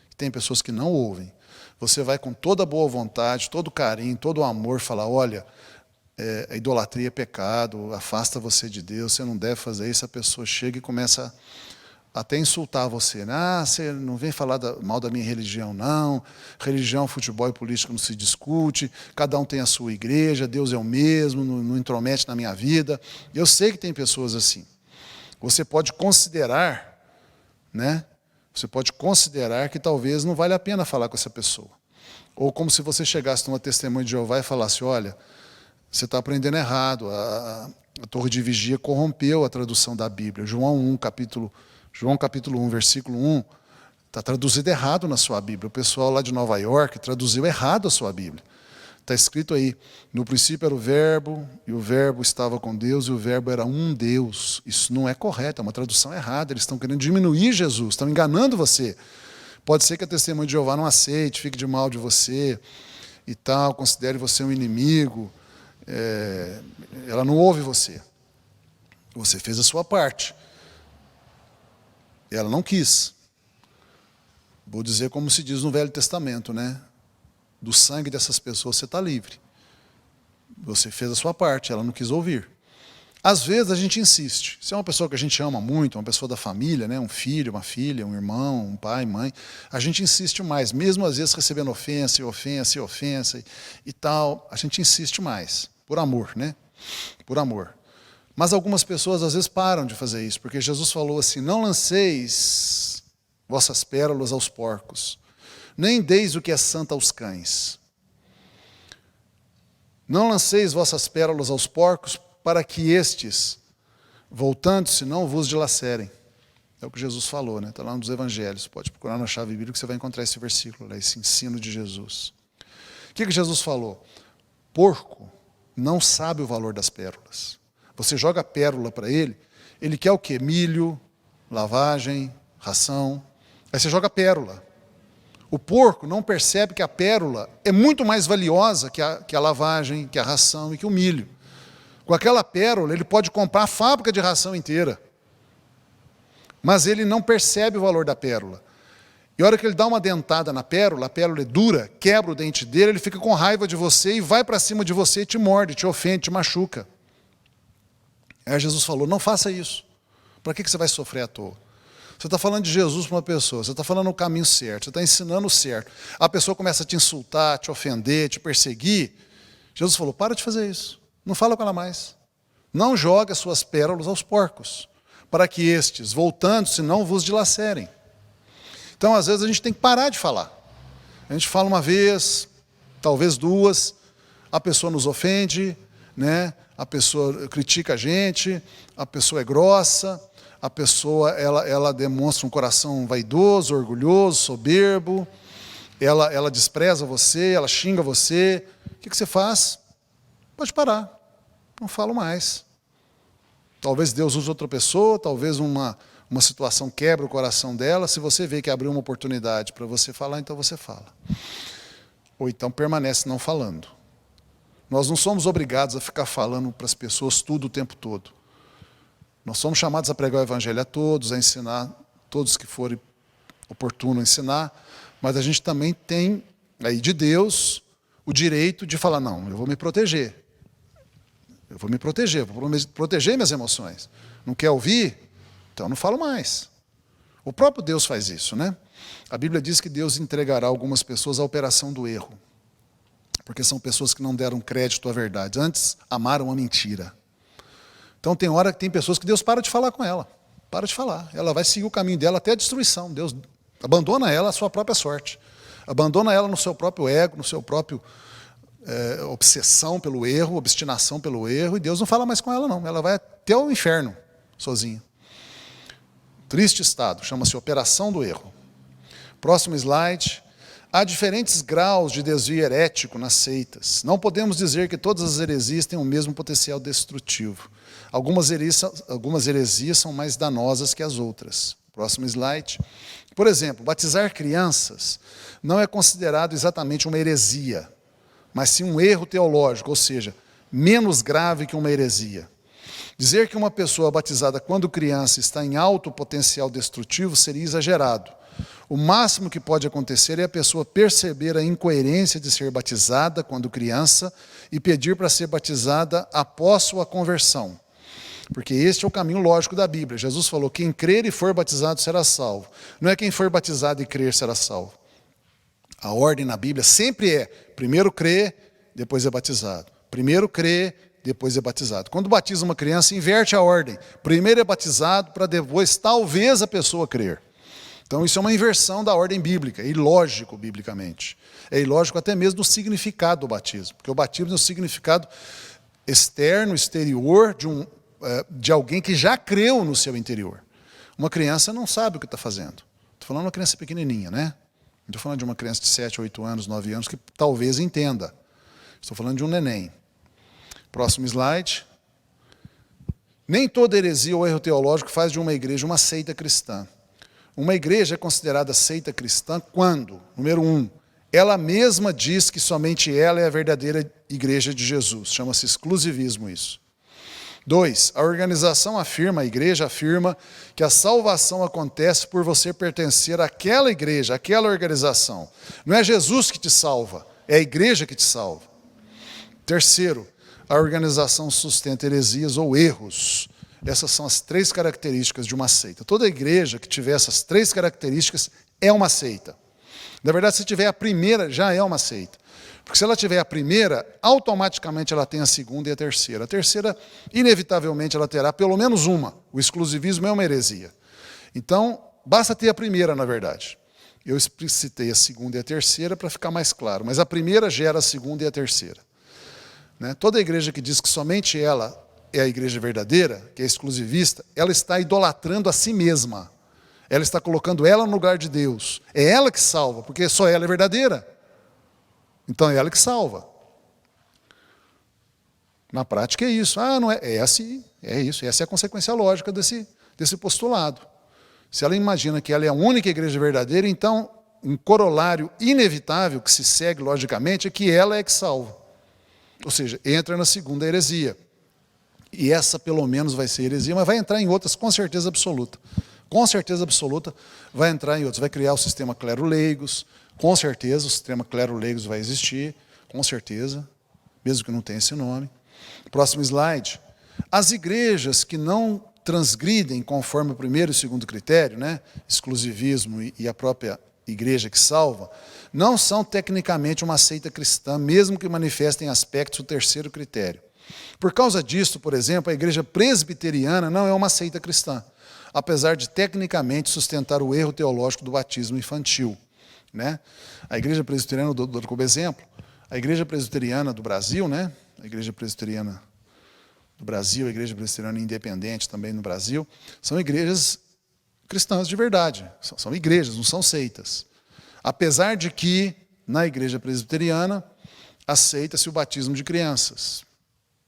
A: que tem pessoas que não ouvem. Você vai com toda a boa vontade, todo o carinho, todo o amor, falar, olha, a idolatria é pecado, afasta você de Deus, você não deve fazer isso. A pessoa chega e começa até insultar você, né? Você não vem falar mal da minha religião, não. Religião, futebol e política não se discute, cada um tem a sua igreja, Deus é o mesmo, não intromete na minha vida. Eu sei que tem pessoas assim. Você pode considerar, né? Você pode considerar que talvez não vale a pena falar com essa pessoa. Ou como se você chegasse numa testemunha de Jeová e falasse, olha, você está aprendendo errado, a torre de vigia corrompeu a tradução da Bíblia. João capítulo 1, versículo 1, está traduzido errado na sua Bíblia. O pessoal lá de Nova York traduziu errado a sua Bíblia. Está escrito aí, no princípio era o verbo, e o verbo estava com Deus, e o verbo era um Deus. Isso não é correto, é uma tradução errada. Eles estão querendo diminuir Jesus, estão enganando você. Pode ser que a testemunha de Jeová não aceite, fique de mal de você e tal, considere você um inimigo. Ela não ouve você. Você fez a sua parte. Ela não quis. Vou dizer como se diz no Velho Testamento, né? Do sangue dessas pessoas você está livre. Você fez a sua parte, ela não quis ouvir. Às vezes a gente insiste. Se é uma pessoa que a gente ama muito, uma pessoa da família, né? Um filho, uma filha, um irmão, um pai, mãe, a gente insiste mais, mesmo às vezes recebendo ofensa e ofensa e ofensa e tal, a gente insiste mais, por amor, né? Por amor. Mas algumas pessoas às vezes param de fazer isso, porque Jesus falou assim, não lanceis vossas pérolas aos porcos, nem deis o que é santo aos cães. Não lanceis vossas pérolas aos porcos, para que estes, voltando-se, não vos dilacerem. É o que Jesus falou, né? Está lá nos Evangelhos, pode procurar na chave bíblica que você vai encontrar esse versículo, esse ensino de Jesus. O que Jesus falou? Porco não sabe o valor das pérolas. Você joga a pérola para ele, ele quer o quê? Milho, lavagem, ração. Aí você joga a pérola. O porco não percebe que a pérola é muito mais valiosa que a lavagem, que a ração e que o milho. Com aquela pérola, ele pode comprar a fábrica de ração inteira. Mas ele não percebe o valor da pérola. E a hora que ele dá uma dentada na pérola, a pérola é dura, quebra o dente dele, ele fica com raiva de você e vai para cima de você e te morde, te ofende, te machuca. Aí Jesus falou, não faça isso. Para que você vai sofrer à toa? Você está falando de Jesus para uma pessoa, você está falando o caminho certo, você está ensinando o certo. A pessoa começa a te insultar, te ofender, te perseguir. Jesus falou, para de fazer isso. Não fala com ela mais. Não joga suas pérolas aos porcos, para que estes, voltando-se, não vos dilacerem. Então, às vezes, a gente tem que parar de falar. A gente fala uma vez, talvez duas, a pessoa nos ofende, né? A pessoa critica a gente, a pessoa é grossa, a pessoa ela demonstra um coração vaidoso, orgulhoso, soberbo, ela despreza você, ela xinga você. O que você faz? Pode parar, não falo mais. Talvez Deus use outra pessoa, talvez uma situação quebra o coração dela. Se você vê que abriu uma oportunidade para você falar, então você fala. Ou então permanece não falando. Nós não somos obrigados a ficar falando para as pessoas tudo o tempo todo. Nós somos chamados a pregar o Evangelho a todos, a ensinar todos que forem oportuno ensinar, mas a gente também tem aí de Deus o direito de falar, não, eu vou me proteger. Eu vou me proteger, vou proteger minhas emoções. Não quer ouvir? Então não falo mais. O próprio Deus faz isso, né? A Bíblia diz que Deus entregará algumas pessoas à operação do erro. Porque são pessoas que não deram crédito à verdade, antes amaram a mentira. Então tem hora que tem pessoas que Deus para de falar com ela. Para de falar. Ela vai seguir o caminho dela até a destruição. Deus abandona ela à sua própria sorte. Abandona ela no seu próprio ego, no seu próprio obsessão pelo erro, obstinação pelo erro, e Deus não fala mais com ela, não. Ela vai até o inferno, sozinha. Triste estado, chama-se operação do erro. Próximo slide. Há diferentes graus de desvio herético nas seitas. Não podemos dizer que todas as heresias têm o mesmo potencial destrutivo. Algumas heresias são mais danosas que as outras. Próximo slide. Por exemplo, batizar crianças não é considerado exatamente uma heresia, mas sim um erro teológico, ou seja, menos grave que uma heresia. Dizer que uma pessoa batizada quando criança está em alto potencial destrutivo seria exagerado. O máximo que pode acontecer é a pessoa perceber a incoerência de ser batizada quando criança e pedir para ser batizada após sua conversão. Porque este é o caminho lógico da Bíblia. Jesus falou, quem crer e for batizado será salvo. Não é quem for batizado e crer será salvo. A ordem na Bíblia sempre é, primeiro crê, depois é batizado. Primeiro crê, depois é batizado. Quando batiza uma criança, inverte a ordem. Primeiro é batizado, para depois talvez a pessoa crer. Então isso é uma inversão da ordem bíblica, é ilógico biblicamente. É ilógico até mesmo do significado do batismo. Porque o batismo é o significado externo, exterior, de alguém que já creu no seu interior. Uma criança não sabe o que está fazendo. Estou falando de uma criança pequenininha, né? Não estou falando de uma criança de 7, 8 anos, 9 anos, que talvez entenda. Estou falando de um neném. Próximo slide. Nem toda heresia ou erro teológico faz de uma igreja uma seita cristã. Uma igreja é considerada seita cristã quando, número 1, ela mesma diz que somente ela é a verdadeira igreja de Jesus. Chama-se exclusivismo isso. 2, a organização afirma, a igreja afirma, que a salvação acontece por você pertencer àquela igreja, àquela organização. Não é Jesus que te salva, é a igreja que te salva. 3, a organização sustenta heresias ou erros. Essas são as 3 características de uma seita. Toda igreja que tiver essas 3 características é uma seita. Na verdade, se tiver a primeira, já é uma seita. Porque se ela tiver a primeira, automaticamente ela tem a segunda e a terceira. A terceira, inevitavelmente, ela terá pelo menos uma. O exclusivismo é uma heresia. Então, basta ter a primeira, na verdade. Eu explicitei a segunda e a terceira para ficar mais claro. Mas a primeira gera a segunda e a terceira. Né? Toda igreja que diz que somente ela é a igreja verdadeira, que é exclusivista, ela está idolatrando a si mesma. Ela está colocando ela no lugar de Deus. É ela que salva, porque só ela é verdadeira. Então é ela que salva. Na prática é isso. Não é? É assim, é isso. Essa é a consequência lógica desse postulado. Se ela imagina que ela é a única igreja verdadeira, então um corolário inevitável que se segue logicamente é que ela é que salva. Ou seja, entra na segunda heresia. E essa pelo menos vai ser heresia, mas vai entrar em outras com certeza absoluta. Com certeza absoluta vai entrar em outras. Vai criar o sistema clero-leigos. Com certeza o sistema clero-leigos vai existir. Com certeza. Mesmo que não tenha esse nome. Próximo slide. As igrejas que não transgridem conforme o primeiro e o segundo critério, né? Exclusivismo e a própria igreja que salva, não são tecnicamente uma seita cristã, mesmo que manifestem aspectos do terceiro critério. Por causa disso, por exemplo, a igreja presbiteriana não é uma seita cristã, apesar de tecnicamente sustentar o erro teológico do batismo infantil. Né? A igreja presbiteriana, dou como exemplo, a igreja presbiteriana do Brasil, né? A igreja presbiteriana do Brasil, a igreja presbiteriana independente também no Brasil, são igrejas cristãs de verdade, são igrejas, não são seitas. Apesar de que, na igreja presbiteriana, aceita-se o batismo de crianças.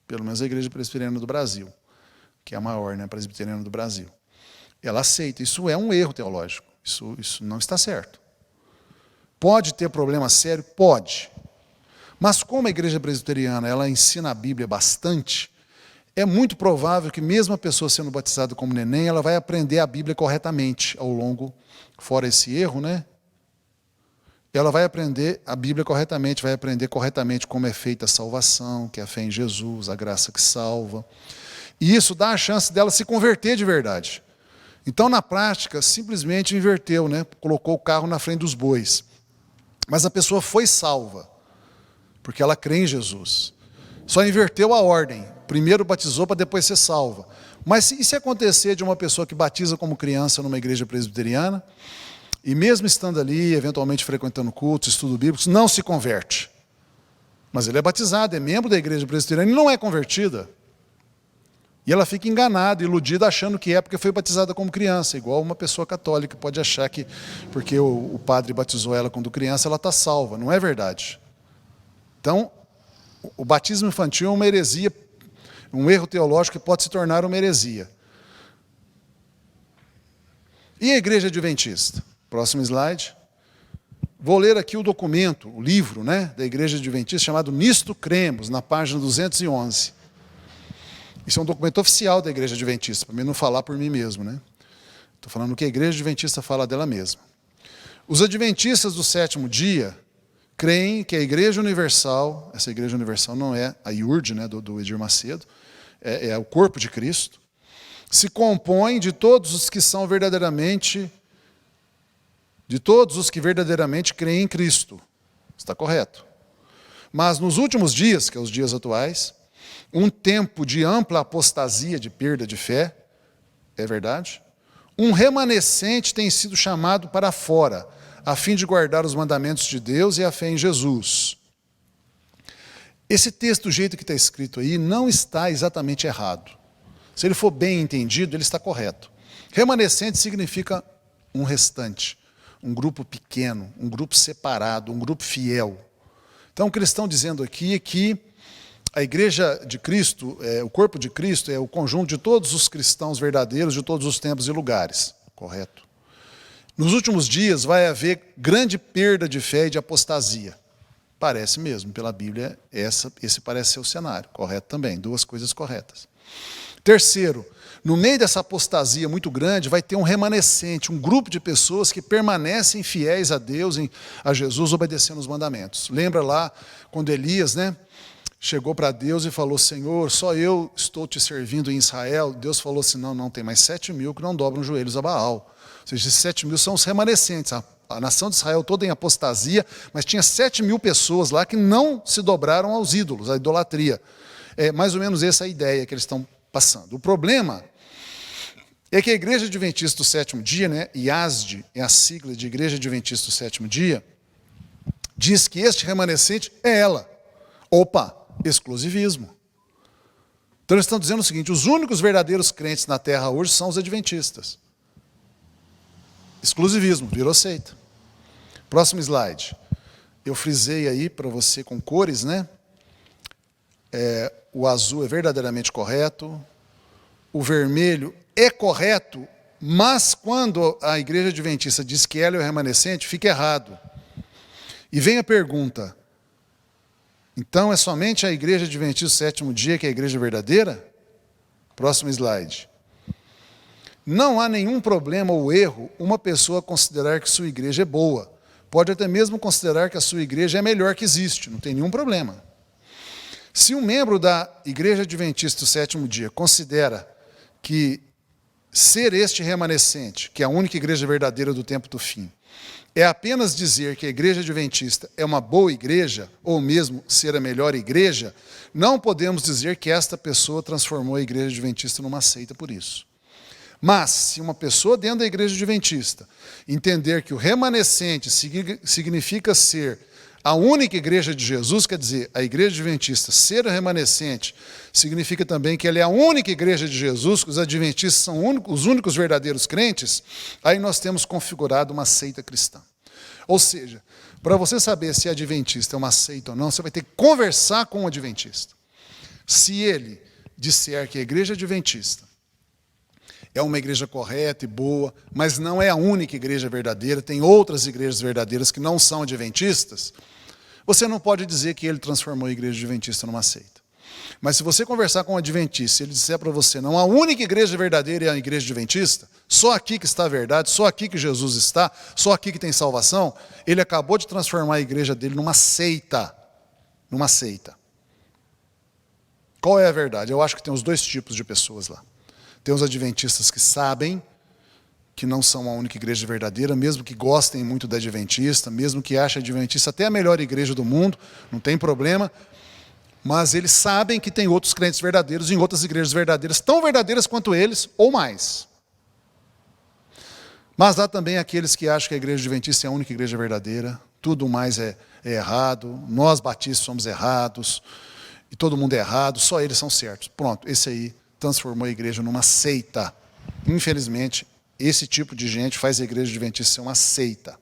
A: Pelo menos a igreja presbiteriana do Brasil, que é a maior, né, presbiteriana do Brasil. Ela aceita. Isso é um erro teológico. Isso não está certo. Pode ter problema sério? Pode. Mas como a igreja presbiteriana ela ensina a Bíblia bastante, é muito provável que mesmo a pessoa sendo batizada como neném, ela vai aprender a Bíblia corretamente ao longo, fora esse erro, né? Ela vai aprender a Bíblia corretamente, vai aprender corretamente como é feita a salvação, que é a fé em Jesus, a graça que salva. E isso dá a chance dela se converter de verdade. Então, na prática, simplesmente inverteu, né? Colocou o carro na frente dos bois. Mas a pessoa foi salva. porque ela crê em Jesus. Só inverteu a ordem. Primeiro batizou para depois ser salva. Mas e se acontecer de uma pessoa que batiza como criança numa igreja presbiteriana, e mesmo estando ali, eventualmente frequentando cultos, estudo bíblico, não se converte? Mas ele é batizado, é membro da igreja presbiteriana e não é convertida. E ela fica enganada, iludida, achando que é porque foi batizada como criança, igual uma pessoa católica pode achar que porque o padre batizou ela quando criança, ela está salva. Não é verdade. Então, o batismo infantil é uma heresia, um erro teológico que pode se tornar uma heresia. E a igreja adventista? Próximo slide. Vou ler aqui o documento, o livro, da igreja adventista, chamado Nisto Cremos, na página 211. Isso é um documento oficial da igreja adventista, para mim não falar por mim mesmo. Estou falando o que a igreja adventista fala dela mesma. Os adventistas do sétimo dia creem que a igreja universal, essa igreja universal não é a IURD, do Edir Macedo, é o corpo de Cristo, se compõe de todos os que verdadeiramente creem em Cristo. Está correto. Mas nos últimos dias, que é os dias atuais, um tempo de ampla apostasia, de perda de fé, é verdade, um remanescente tem sido chamado para fora, a fim de guardar os mandamentos de Deus e a fé em Jesus. Esse texto, do jeito que está escrito aí, não está exatamente errado. Se ele for bem entendido, ele está correto. Remanescente significa um restante, um grupo pequeno, um grupo separado, um grupo fiel. Então, o que eles estão dizendo aqui é que a igreja de Cristo, o corpo de Cristo, é o conjunto de todos os cristãos verdadeiros de todos os tempos e lugares. Correto. Nos últimos dias vai haver grande perda de fé e de apostasia. Parece mesmo, pela Bíblia, esse parece ser o cenário. Correto também, duas coisas corretas. Terceiro, no meio dessa apostasia muito grande, vai ter um remanescente, um grupo de pessoas que permanecem fiéis a Deus, a Jesus, obedecendo os mandamentos. Lembra lá, quando Elias, chegou para Deus e falou: Senhor, só eu estou te servindo em Israel. Deus falou assim: não, tem mais 7.000 que não dobram os joelhos a Baal. Ou seja, esses 7.000 são os remanescentes. A nação de Israel toda em apostasia, mas tinha 7.000 pessoas lá que não se dobraram aos ídolos, à idolatria. É mais ou menos essa a ideia que eles estão passando. O problema é que a Igreja Adventista do Sétimo Dia, IASD, é a sigla de Igreja Adventista do Sétimo Dia, diz que este remanescente é ela. Opa, exclusivismo. Então eles estão dizendo o seguinte: os únicos verdadeiros crentes na Terra hoje são os adventistas. Exclusivismo, virou seita. Próximo slide. Eu frisei aí para você com cores, o azul é verdadeiramente correto, o vermelho é correto, mas quando a igreja adventista diz que ela é o remanescente, fica errado. E vem a pergunta: então é somente a igreja adventista do sétimo dia que é a igreja verdadeira? Próximo slide. Não há nenhum problema ou erro uma pessoa considerar que sua igreja é boa. Pode até mesmo considerar que a sua igreja é a melhor que existe, não tem nenhum problema. Se um membro da igreja adventista do sétimo dia considera que ser este remanescente, que é a única igreja verdadeira do tempo do fim, é apenas dizer que a igreja adventista é uma boa igreja, ou mesmo ser a melhor igreja, não podemos dizer que esta pessoa transformou a igreja adventista numa seita por isso. Mas, se uma pessoa dentro da igreja adventista entender que o remanescente significa ser a única igreja de Jesus, quer dizer, a igreja adventista ser o remanescente, significa também que ela é a única igreja de Jesus, que os adventistas são os únicos verdadeiros crentes, aí nós temos configurado uma seita cristã. Ou seja, para você saber se adventista é uma seita ou não, você vai ter que conversar com o adventista. Se ele disser que a igreja adventista é uma igreja correta e boa, mas não é a única igreja verdadeira, tem outras igrejas verdadeiras que não são adventistas, você não pode dizer que ele transformou a igreja adventista numa seita. Mas se você conversar com um adventista, ele disser para você: não, a única igreja verdadeira é a igreja adventista, só aqui que está a verdade, só aqui que Jesus está, só aqui que tem salvação, ele acabou de transformar a igreja dele numa seita. Numa seita. Qual é a verdade? Eu acho que tem os dois tipos de pessoas lá. Tem os adventistas que sabem que não são a única igreja verdadeira, mesmo que gostem muito da Adventista, mesmo que achem a Adventista até a melhor igreja do mundo, não tem problema, mas eles sabem que tem outros crentes verdadeiros em outras igrejas verdadeiras, tão verdadeiras quanto eles, ou mais. Mas há também aqueles que acham que a igreja adventista é a única igreja verdadeira, tudo mais é errado, nós batistas somos errados, e todo mundo é errado, só eles são certos. Pronto, esse aí transformou a igreja numa seita. Infelizmente, esse tipo de gente faz a igreja adventista ser uma seita.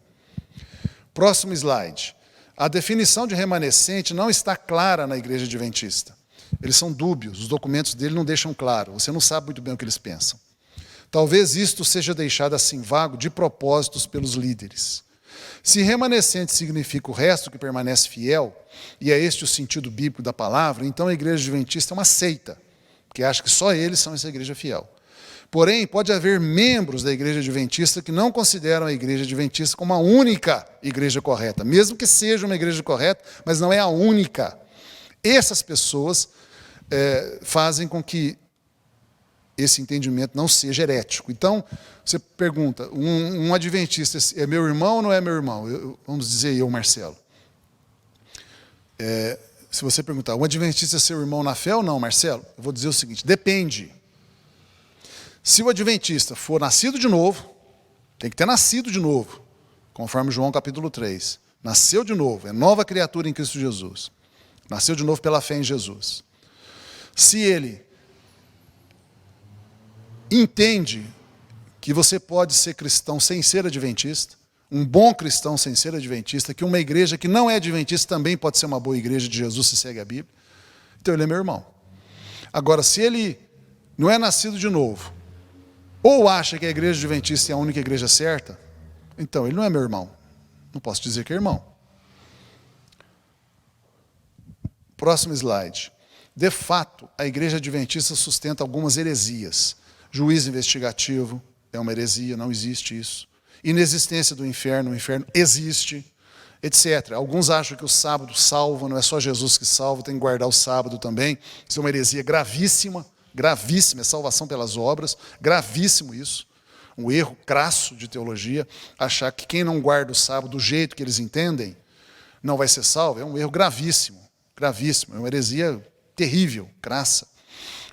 A: Próximo slide. A definição de remanescente não está clara na igreja adventista. Eles são dúbios, os documentos dele não deixam claro, você não sabe muito bem o que eles pensam. Talvez isto seja deixado assim vago de propósitos pelos líderes. Se remanescente significa o resto que permanece fiel, e é este o sentido bíblico da palavra, então a igreja adventista é uma seita, que acha que só eles são essa igreja fiel. Porém, pode haver membros da igreja adventista que não consideram a igreja adventista como a única igreja correta, mesmo que seja uma igreja correta, mas não é a única. Essas pessoas fazem com que esse entendimento não seja herético. Então, você pergunta, um adventista é meu irmão ou não é meu irmão? Vamos dizer eu, Marcelo. Se você perguntar, um adventista é seu irmão na fé ou não, Marcelo? Eu vou dizer o seguinte, depende. Se o adventista for nascido de novo, tem que ter nascido de novo, conforme João capítulo 3. Nasceu de novo, é nova criatura em Cristo Jesus. Nasceu de novo pela fé em Jesus. Se ele entende que você pode ser cristão sem ser adventista, um bom cristão sem ser adventista, que uma igreja que não é adventista também pode ser uma boa igreja de Jesus se segue a Bíblia, então ele é meu irmão. Agora, se ele não é nascido de novo, ou acha que a igreja adventista é a única igreja certa, então ele não é meu irmão. Não posso dizer que é irmão. Próximo slide. De fato, a igreja adventista sustenta algumas heresias. Juízo investigativo é uma heresia, não existe isso. Inexistência do inferno, o inferno existe, etc. Alguns acham que o sábado salva, não é só Jesus que salva, tem que guardar o sábado também. Isso é uma heresia gravíssima, gravíssima, é salvação pelas obras, gravíssimo isso. Um erro crasso de teologia, achar que quem não guarda o sábado do jeito que eles entendem, não vai ser salvo, é um erro gravíssimo, gravíssimo, é uma heresia terrível, crassa,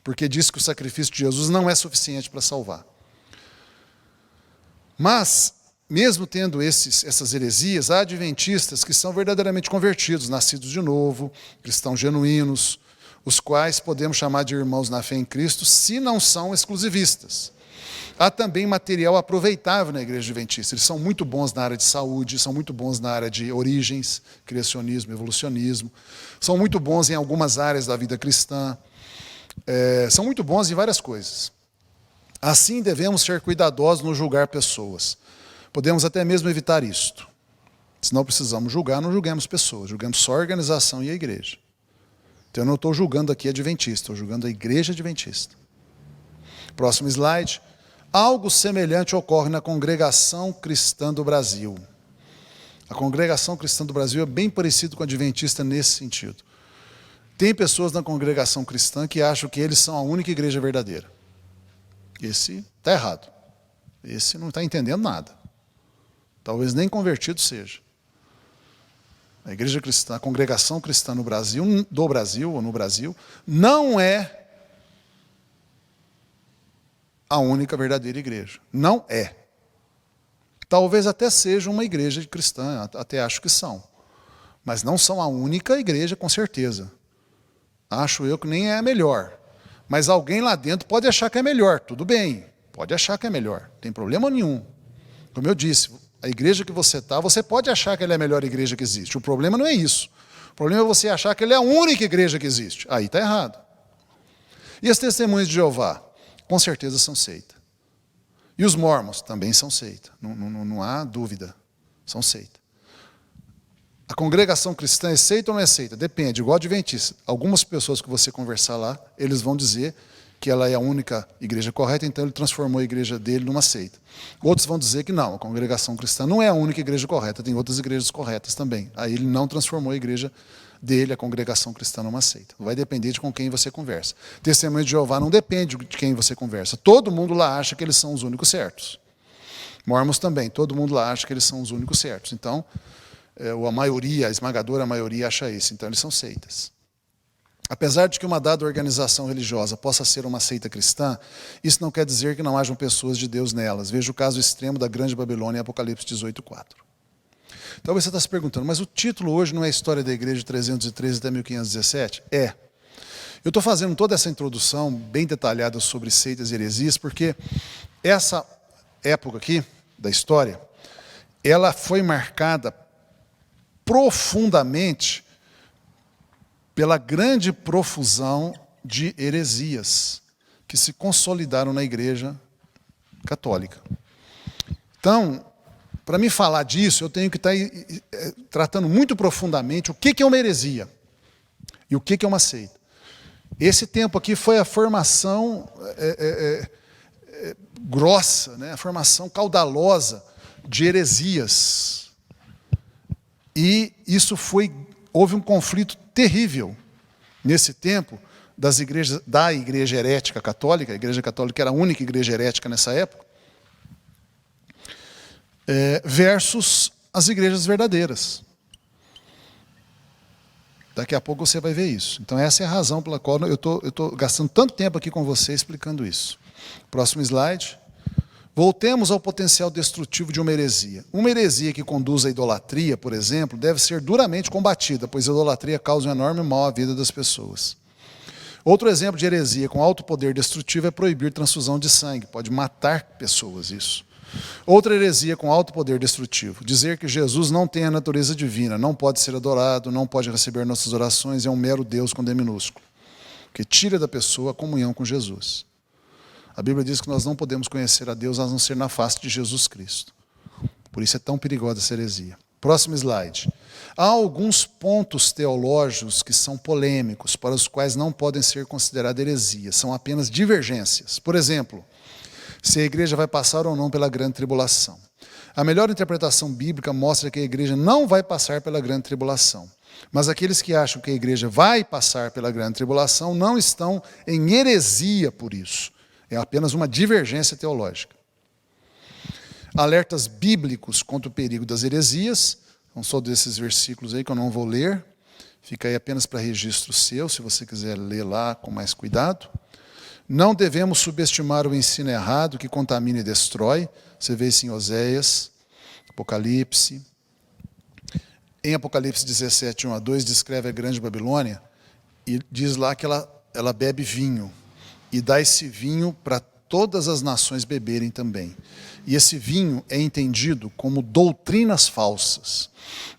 A: porque diz que o sacrifício de Jesus não é suficiente para salvar. Mas, mesmo tendo essas heresias, há adventistas que são verdadeiramente convertidos, nascidos de novo, cristãos genuínos, os quais podemos chamar de irmãos na fé em Cristo, se não são exclusivistas. Há também material aproveitável na igreja adventista. Eles são muito bons na área de saúde, são muito bons na área de origens, criacionismo, evolucionismo, são muito bons em algumas áreas da vida cristã, são muito bons em várias coisas. Assim, devemos ser cuidadosos no julgar pessoas. Podemos até mesmo evitar isto. Se não precisamos julgar, não julguemos pessoas, julguemos só a organização e a igreja. Então eu não estou julgando aqui a adventista, estou julgando a igreja adventista. Próximo slide. Algo semelhante ocorre na Congregação Cristã do Brasil. A Congregação Cristã do Brasil é bem parecido com a adventista nesse sentido. Tem pessoas na Congregação Cristã que acham que eles são a única igreja verdadeira. Esse está errado. Esse não está entendendo nada. Talvez nem convertido seja. A igreja cristã, a Congregação Cristã no Brasil, não é a única verdadeira igreja. Não é. Talvez até seja uma igreja cristã, até acho que são. Mas não são a única igreja, com certeza. Acho eu que nem é a melhor. Mas alguém lá dentro pode achar que é melhor. Tudo bem, pode achar que é melhor. Não tem problema nenhum. Como eu disse, a igreja que você está, você pode achar que ela é a melhor igreja que existe. O problema não é isso. O problema é você achar que ela é a única igreja que existe. Aí está errado. E as testemunhas de Jeová? Com certeza são seita. E os mormons também são seita. Não há dúvida. São seita. A congregação cristã é seita ou não é seita? Depende, igual adventista. Algumas pessoas que você conversar lá, eles vão dizer que ela é a única igreja correta, então ele transformou a igreja dele numa seita. Outros vão dizer que não, a congregação cristã não é a única igreja correta, tem outras igrejas corretas também. Aí ele não transformou a igreja dele, a congregação cristã, numa seita. Vai depender de com quem você conversa. Testemunho de Jeová não depende de quem você conversa. Todo mundo lá acha que eles são os únicos certos. Mormons também, todo mundo lá acha que eles são os únicos certos. Então, a maioria, a esmagadora maioria acha isso. Então, eles são seitas. Apesar de que uma dada organização religiosa possa ser uma seita cristã, isso não quer dizer que não hajam pessoas de Deus nelas. Veja o caso extremo da Grande Babilônia em Apocalipse 18:4. Talvez você está se perguntando, mas o título hoje não é a história da igreja de 313 até 1517? É. Eu estou fazendo toda essa introdução bem detalhada sobre seitas e heresias, porque essa época aqui da história, ela foi marcada profundamente pela grande profusão de heresias que se consolidaram na Igreja Católica. Então, para me falar disso, eu tenho que estar tratando muito profundamente o que é uma heresia e o que é uma seita. Esse tempo aqui foi a formação grossa, né? A formação caudalosa de heresias. E isso houve um conflito terrível nesse tempo da igreja herética católica. A igreja católica era a única igreja herética nessa época, versus as igrejas verdadeiras. Daqui a pouco você vai ver isso. Então essa é a razão pela qual eu estou gastando tanto tempo aqui com você explicando isso. Próximo slide. Voltemos ao potencial destrutivo de uma heresia. Uma heresia que conduz à idolatria, por exemplo, deve ser duramente combatida, pois a idolatria causa um enorme mal à vida das pessoas. Outro exemplo de heresia com alto poder destrutivo é proibir transfusão de sangue. Pode matar pessoas, isso. Outra heresia com alto poder destrutivo: dizer que Jesus não tem a natureza divina, não pode ser adorado, não pode receber nossas orações, é um mero Deus com D minúsculo, que tira da pessoa a comunhão com Jesus. A Bíblia diz que nós não podemos conhecer a Deus a não ser na face de Jesus Cristo. Por isso é tão perigosa essa heresia. Próximo slide. Há alguns pontos teológicos que são polêmicos, para os quais não podem ser considerados heresias, são apenas divergências. Por exemplo, se a igreja vai passar ou não pela grande tribulação. A melhor interpretação bíblica mostra que a igreja não vai passar pela grande tribulação. Mas aqueles que acham que a igreja vai passar pela grande tribulação não estão em heresia por isso. É apenas uma divergência teológica. Alertas bíblicos contra o perigo das heresias. São só desses versículos aí que eu não vou ler. Fica aí apenas para registro seu, se você quiser ler lá com mais cuidado. Não devemos subestimar o ensino errado que contamina e destrói. Você vê isso em Oséias, Apocalipse. Em Apocalipse 17, 1-2, descreve a grande Babilônia e diz lá que ela bebe vinho e dá esse vinho para todas as nações beberem também. E esse vinho é entendido como doutrinas falsas.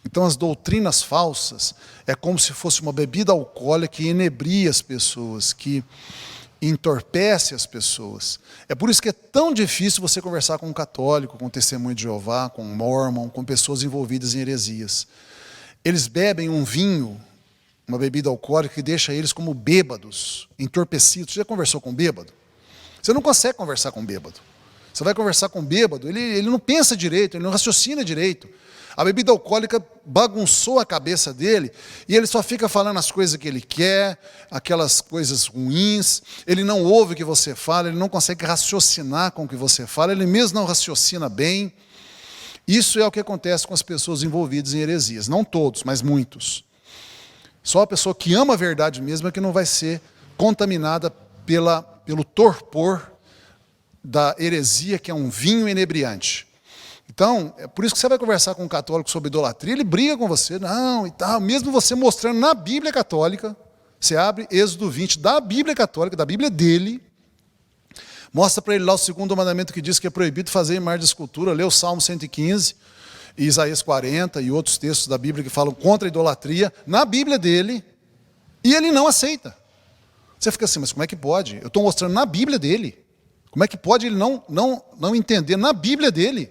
A: Então, as doutrinas falsas é como se fosse uma bebida alcoólica que inebria as pessoas, que entorpece as pessoas. É por isso que é tão difícil você conversar com um católico, com um testemunho de Jeová, com um mormon, com pessoas envolvidas em heresias. Eles bebem um vinho, uma bebida alcoólica que deixa eles como bêbados, entorpecidos. Você já conversou com um bêbado? Você não consegue conversar com um bêbado. Você vai conversar com um bêbado, ele não pensa direito, ele não raciocina direito. A bebida alcoólica bagunçou a cabeça dele e ele só fica falando as coisas que ele quer, aquelas coisas ruins. Ele não ouve o que você fala, ele não consegue raciocinar com o que você fala, ele mesmo não raciocina bem. Isso é o que acontece com as pessoas envolvidas em heresias. Não todos, mas muitos. Só a pessoa que ama a verdade mesmo é que não vai ser contaminada pelo torpor da heresia, que é um vinho inebriante. Então, é por isso que você vai conversar com um católico sobre idolatria, ele briga com você, não, e tal, mesmo você mostrando na Bíblia Católica, você abre Êxodo 20 da Bíblia Católica, da Bíblia dele, mostra para ele lá o segundo mandamento que diz que é proibido fazer imagem de escultura, lê o Salmo 115, e Isaías 40 e outros textos da Bíblia que falam contra a idolatria, na Bíblia dele, e ele não aceita. Você fica assim, mas como é que pode? Eu estou mostrando na Bíblia dele. Como é que pode ele não entender na Bíblia dele?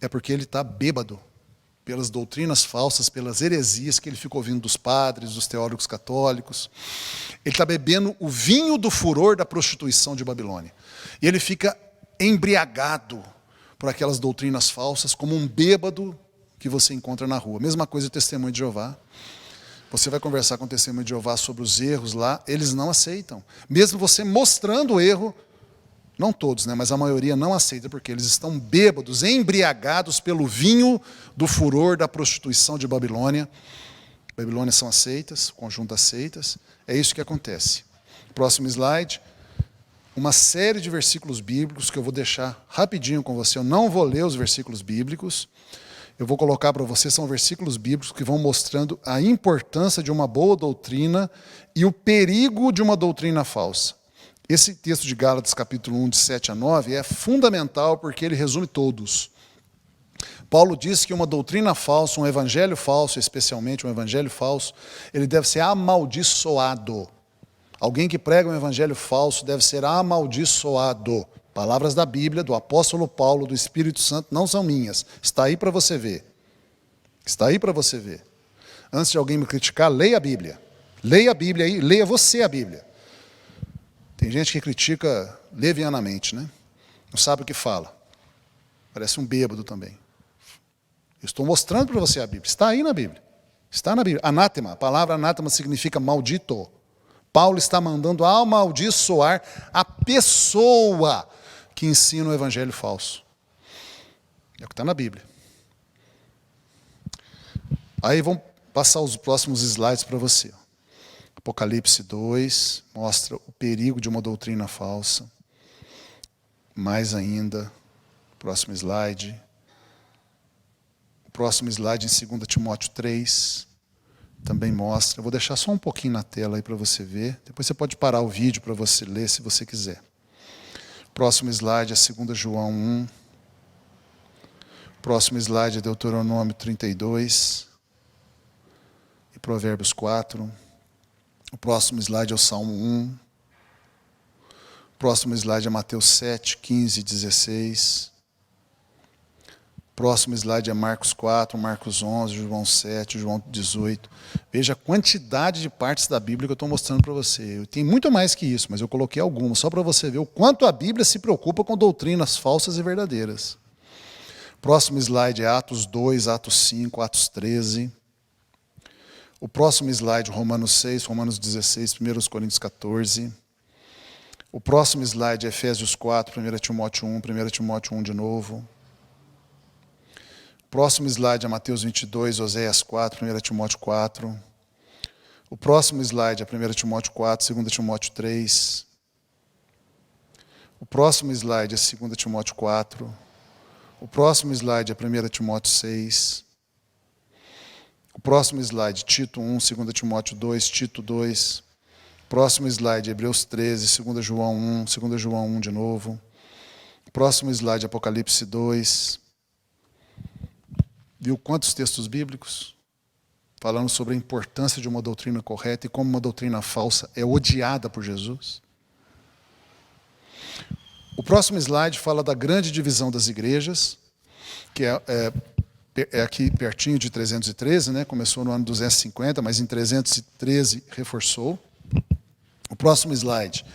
A: É porque ele está bêbado pelas doutrinas falsas, pelas heresias que ele fica ouvindo dos padres, dos teólogos católicos. Ele está bebendo o vinho do furor da prostituição de Babilônia. E ele fica embriagado por aquelas doutrinas falsas, como um bêbado que você encontra na rua. Mesma coisa o testemunho de Jeová. Você vai conversar com o testemunho de Jeová sobre os erros lá, eles não aceitam. Mesmo você mostrando o erro, Não todos, né? Mas a maioria não aceita, porque eles estão bêbados, embriagados pelo vinho do furor da prostituição de Babilônia. Babilônia são as seitas, o conjunto das seitas. É isso que acontece. Próximo slide. Uma série de versículos bíblicos que eu vou deixar rapidinho com você. Eu não vou ler os versículos bíblicos. Eu vou colocar para você, são versículos bíblicos que vão mostrando a importância de uma boa doutrina e o perigo de uma doutrina falsa. Esse texto de Gálatas, capítulo 1, de 7 a 9, é fundamental porque ele resume todos. Paulo diz que uma doutrina falsa, um evangelho falso, especialmente um evangelho falso, ele deve ser amaldiçoado. Alguém que prega um evangelho falso deve ser amaldiçoado. Palavras da Bíblia, do apóstolo Paulo, do Espírito Santo, não são minhas. Está aí para você ver. Está aí para você ver. Antes de alguém me criticar, leia a Bíblia. Leia a Bíblia aí, leia você a Bíblia. Tem gente que critica levianamente, né? Não sabe o que fala. Parece um bêbado também. Eu estou mostrando para você a Bíblia. Está aí na Bíblia. Está na Bíblia. Anátema. A palavra anátema significa maldito. Paulo está mandando amaldiçoar a pessoa que ensina o evangelho falso. É o que está na Bíblia. Aí vamos passar os próximos slides para você. Apocalipse 2 mostra o perigo de uma doutrina falsa. Mais ainda, próximo slide. O próximo slide em 2 Timóteo 3 também mostra. Eu vou deixar só um pouquinho na tela aí para você ver. Depois você pode parar o vídeo para você ler se você quiser. Próximo slide é 2 João 1. Próximo slide é Deuteronômio 32 e Provérbios 4. O próximo slide é o Salmo 1. O próximo slide é Mateus 7, 15 e 16. O próximo slide é Marcos 4, Marcos 11, João 7, João 18. Veja a quantidade de partes da Bíblia que eu estou mostrando para você. Tem muito mais que isso, mas eu coloquei algumas, só para você ver o quanto a Bíblia se preocupa com doutrinas falsas e verdadeiras. Próximo slide é Atos 2, Atos 5, Atos 13. O próximo slide, Romanos 6, Romanos 16, 1 Coríntios 14. O próximo slide é Efésios 4, 1 Timóteo 1, 1 Timóteo 1 de novo. O próximo slide é Mateus 22, Oséias 4, 1 Timóteo 4. O próximo slide é 1 Timóteo 4, 2 Timóteo 3. O próximo slide é 2 Timóteo 4. O próximo slide é 1 Timóteo 6. O próximo slide, Tito 1, 2 Timóteo 2, Tito 2. Próximo slide, Hebreus 13, 2 João 1, 2 João 1 de novo. Próximo slide, Apocalipse 2. Viu quantos textos bíblicos? Falando sobre a importância de uma doutrina correta e como uma doutrina falsa é odiada por Jesus. O próximo slide fala da grande divisão das igrejas, que é aqui pertinho de 313, né? Começou no ano 250, mas em 313 reforçou. O próximo slide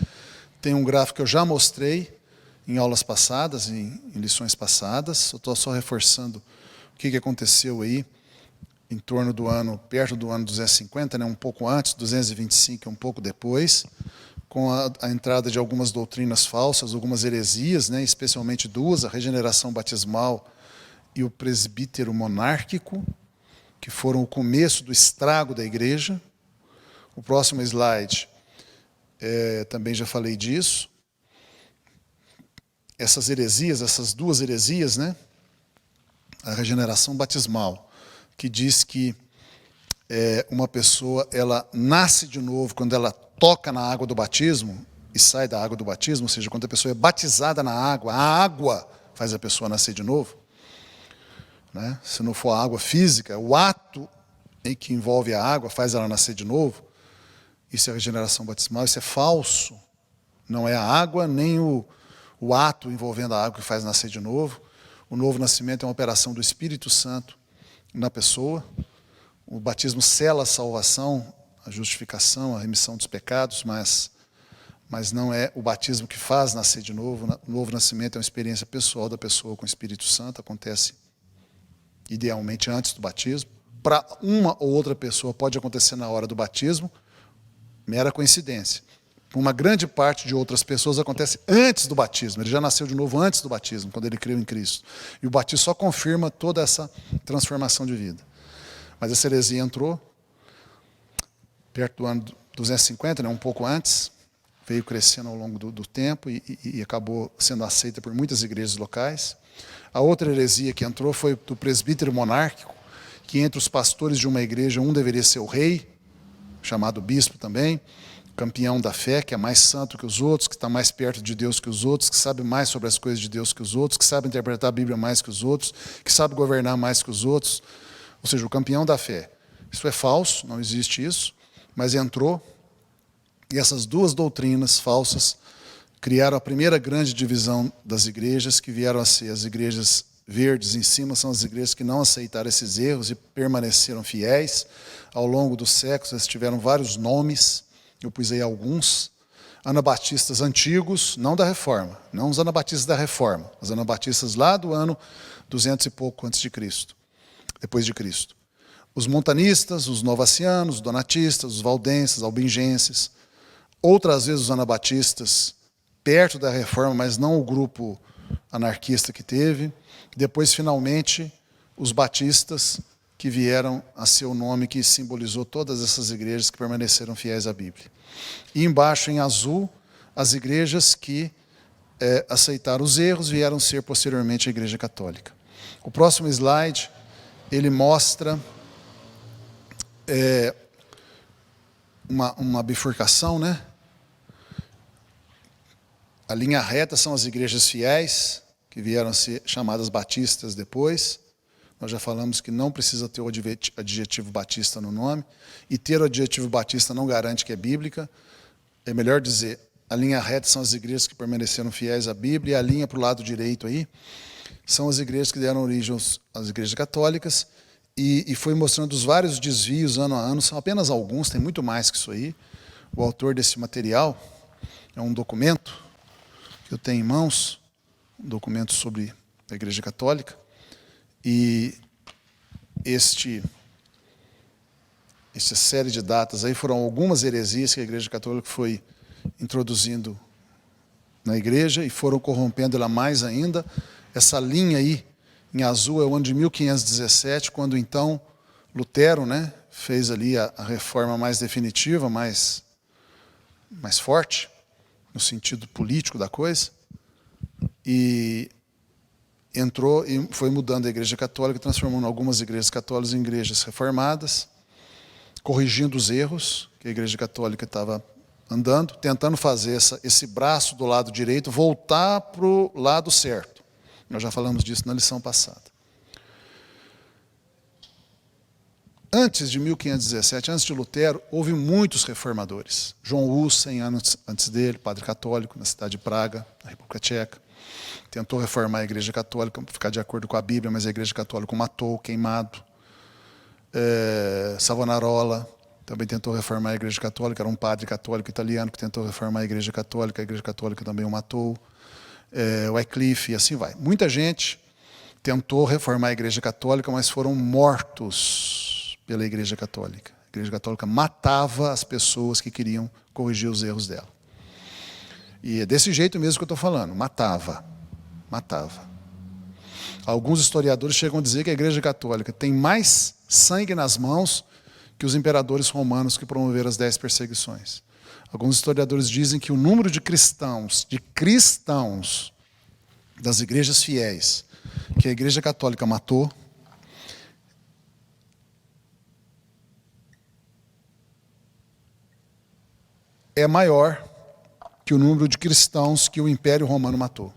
A: tem um gráfico que eu já mostrei em aulas passadas, em lições passadas. Eu estou só reforçando o que aconteceu aí em torno do ano, perto do ano 250, né? Um pouco antes, 225 e um pouco depois, com a entrada de algumas doutrinas falsas, algumas heresias, né? Especialmente duas, a regeneração batismal e o presbítero monárquico, que foram o começo do estrago da igreja. O próximo slide, também já falei disso. Essas heresias, essas duas heresias, né? A regeneração batismal, que diz que uma pessoa ela nasce de novo quando ela toca na água do batismo e sai da água do batismo, ou seja, quando a pessoa é batizada na água, a água faz a pessoa nascer de novo. Né? Se não for a água física, o ato em que envolve a água faz ela nascer de novo. Isso é regeneração batismal, isso é falso. Não é a água, nem o ato envolvendo a água que faz nascer de novo. O novo nascimento é uma operação do Espírito Santo na pessoa. O batismo sela a salvação, a justificação, a remissão dos pecados, mas não é o batismo que faz nascer de novo. O novo nascimento é uma experiência pessoal da pessoa com o Espírito Santo, acontece idealmente antes do batismo. Para uma ou outra pessoa pode acontecer na hora do batismo, mera coincidência. para uma grande parte de outras pessoas, acontece antes do batismo. Ele já nasceu de novo antes do batismo, quando ele creu em Cristo. E o batismo só confirma toda essa transformação de vida. Mas essa heresia entrou perto do ano 250, né, um pouco antes, veio crescendo ao longo do tempo e acabou sendo aceita por muitas igrejas locais. A outra heresia que entrou foi do presbítero monárquico, que entre os pastores de uma igreja, um deveria ser o rei, chamado bispo também, campeão da fé, que é mais santo que os outros, que está mais perto de Deus que os outros, que sabe mais sobre as coisas de Deus que os outros, que sabe interpretar a Bíblia mais que os outros, que sabe governar mais que os outros, ou seja, o campeão da fé. Isso é falso, não existe isso, mas entrou, e essas duas doutrinas falsas criaram a primeira grande divisão das igrejas, que vieram a ser as igrejas verdes em cima, são as igrejas que não aceitaram esses erros e permaneceram fiéis. Ao longo dos séculos, eles tiveram vários nomes, eu pus aí alguns. Anabatistas antigos, não da Reforma, não os anabatistas da Reforma, os anabatistas lá do ano 200 e pouco antes de Cristo, depois de Cristo. Os montanistas, os novacianos, os donatistas, os valdenses, albingenses. Outras vezes os anabatistas, perto da Reforma, mas não o grupo anarquista que teve. Depois, finalmente, os batistas, que vieram a ser o nome que simbolizou todas essas igrejas que permaneceram fiéis à Bíblia. E embaixo, em azul, as igrejas que aceitaram os erros vieram ser posteriormente a Igreja Católica. O próximo slide, ele mostra uma bifurcação, né? A linha reta são as igrejas fiéis, que vieram a ser chamadas batistas depois. Nós já falamos que não precisa ter o adjetivo batista no nome, e ter o adjetivo batista não garante que é bíblica. É melhor dizer, a linha reta são as igrejas que permaneceram fiéis à Bíblia, e a linha para o lado direito aí são as igrejas que deram origem às igrejas católicas, e foi mostrando os vários desvios ano a ano, são apenas alguns, tem muito mais que isso aí. O autor desse material é um documento que eu tenho em mãos, um documento sobre a Igreja Católica, e essa série de datas aí foram algumas heresias que a Igreja Católica foi introduzindo na igreja e foram corrompendo ela mais ainda. Essa linha aí, em azul, é o ano de 1517, quando então Lutero, né, fez ali a reforma mais definitiva, mais forte, no sentido político da coisa, e entrou e foi mudando a Igreja Católica, transformando algumas igrejas católicas em igrejas reformadas, corrigindo os erros que a Igreja Católica estava andando, tentando fazer esse braço do lado direito voltar para o lado certo. Nós já falamos disso na lição passada. Antes de 1517, antes de Lutero, houve muitos reformadores. João Hus, 100 anos antes dele, padre católico, na cidade de Praga, na República Tcheca. Tentou reformar a Igreja Católica, ficar de acordo com a Bíblia, mas a Igreja Católica o matou, queimado. Savonarola também tentou reformar a Igreja Católica, era um padre católico italiano que tentou reformar a Igreja Católica também o matou. Wycliffe, e assim vai. Muita gente tentou reformar a Igreja Católica, mas foram mortos pela Igreja Católica. A Igreja Católica matava as pessoas que queriam corrigir os erros dela. E é desse jeito mesmo que eu estou falando, matava. Alguns historiadores chegam a dizer que a Igreja Católica tem mais sangue nas mãos que os imperadores romanos que promoveram as 10 perseguições. Alguns historiadores dizem que o número de cristãos das igrejas fiéis que a Igreja Católica matou é maior que o número de cristãos que o Império Romano matou.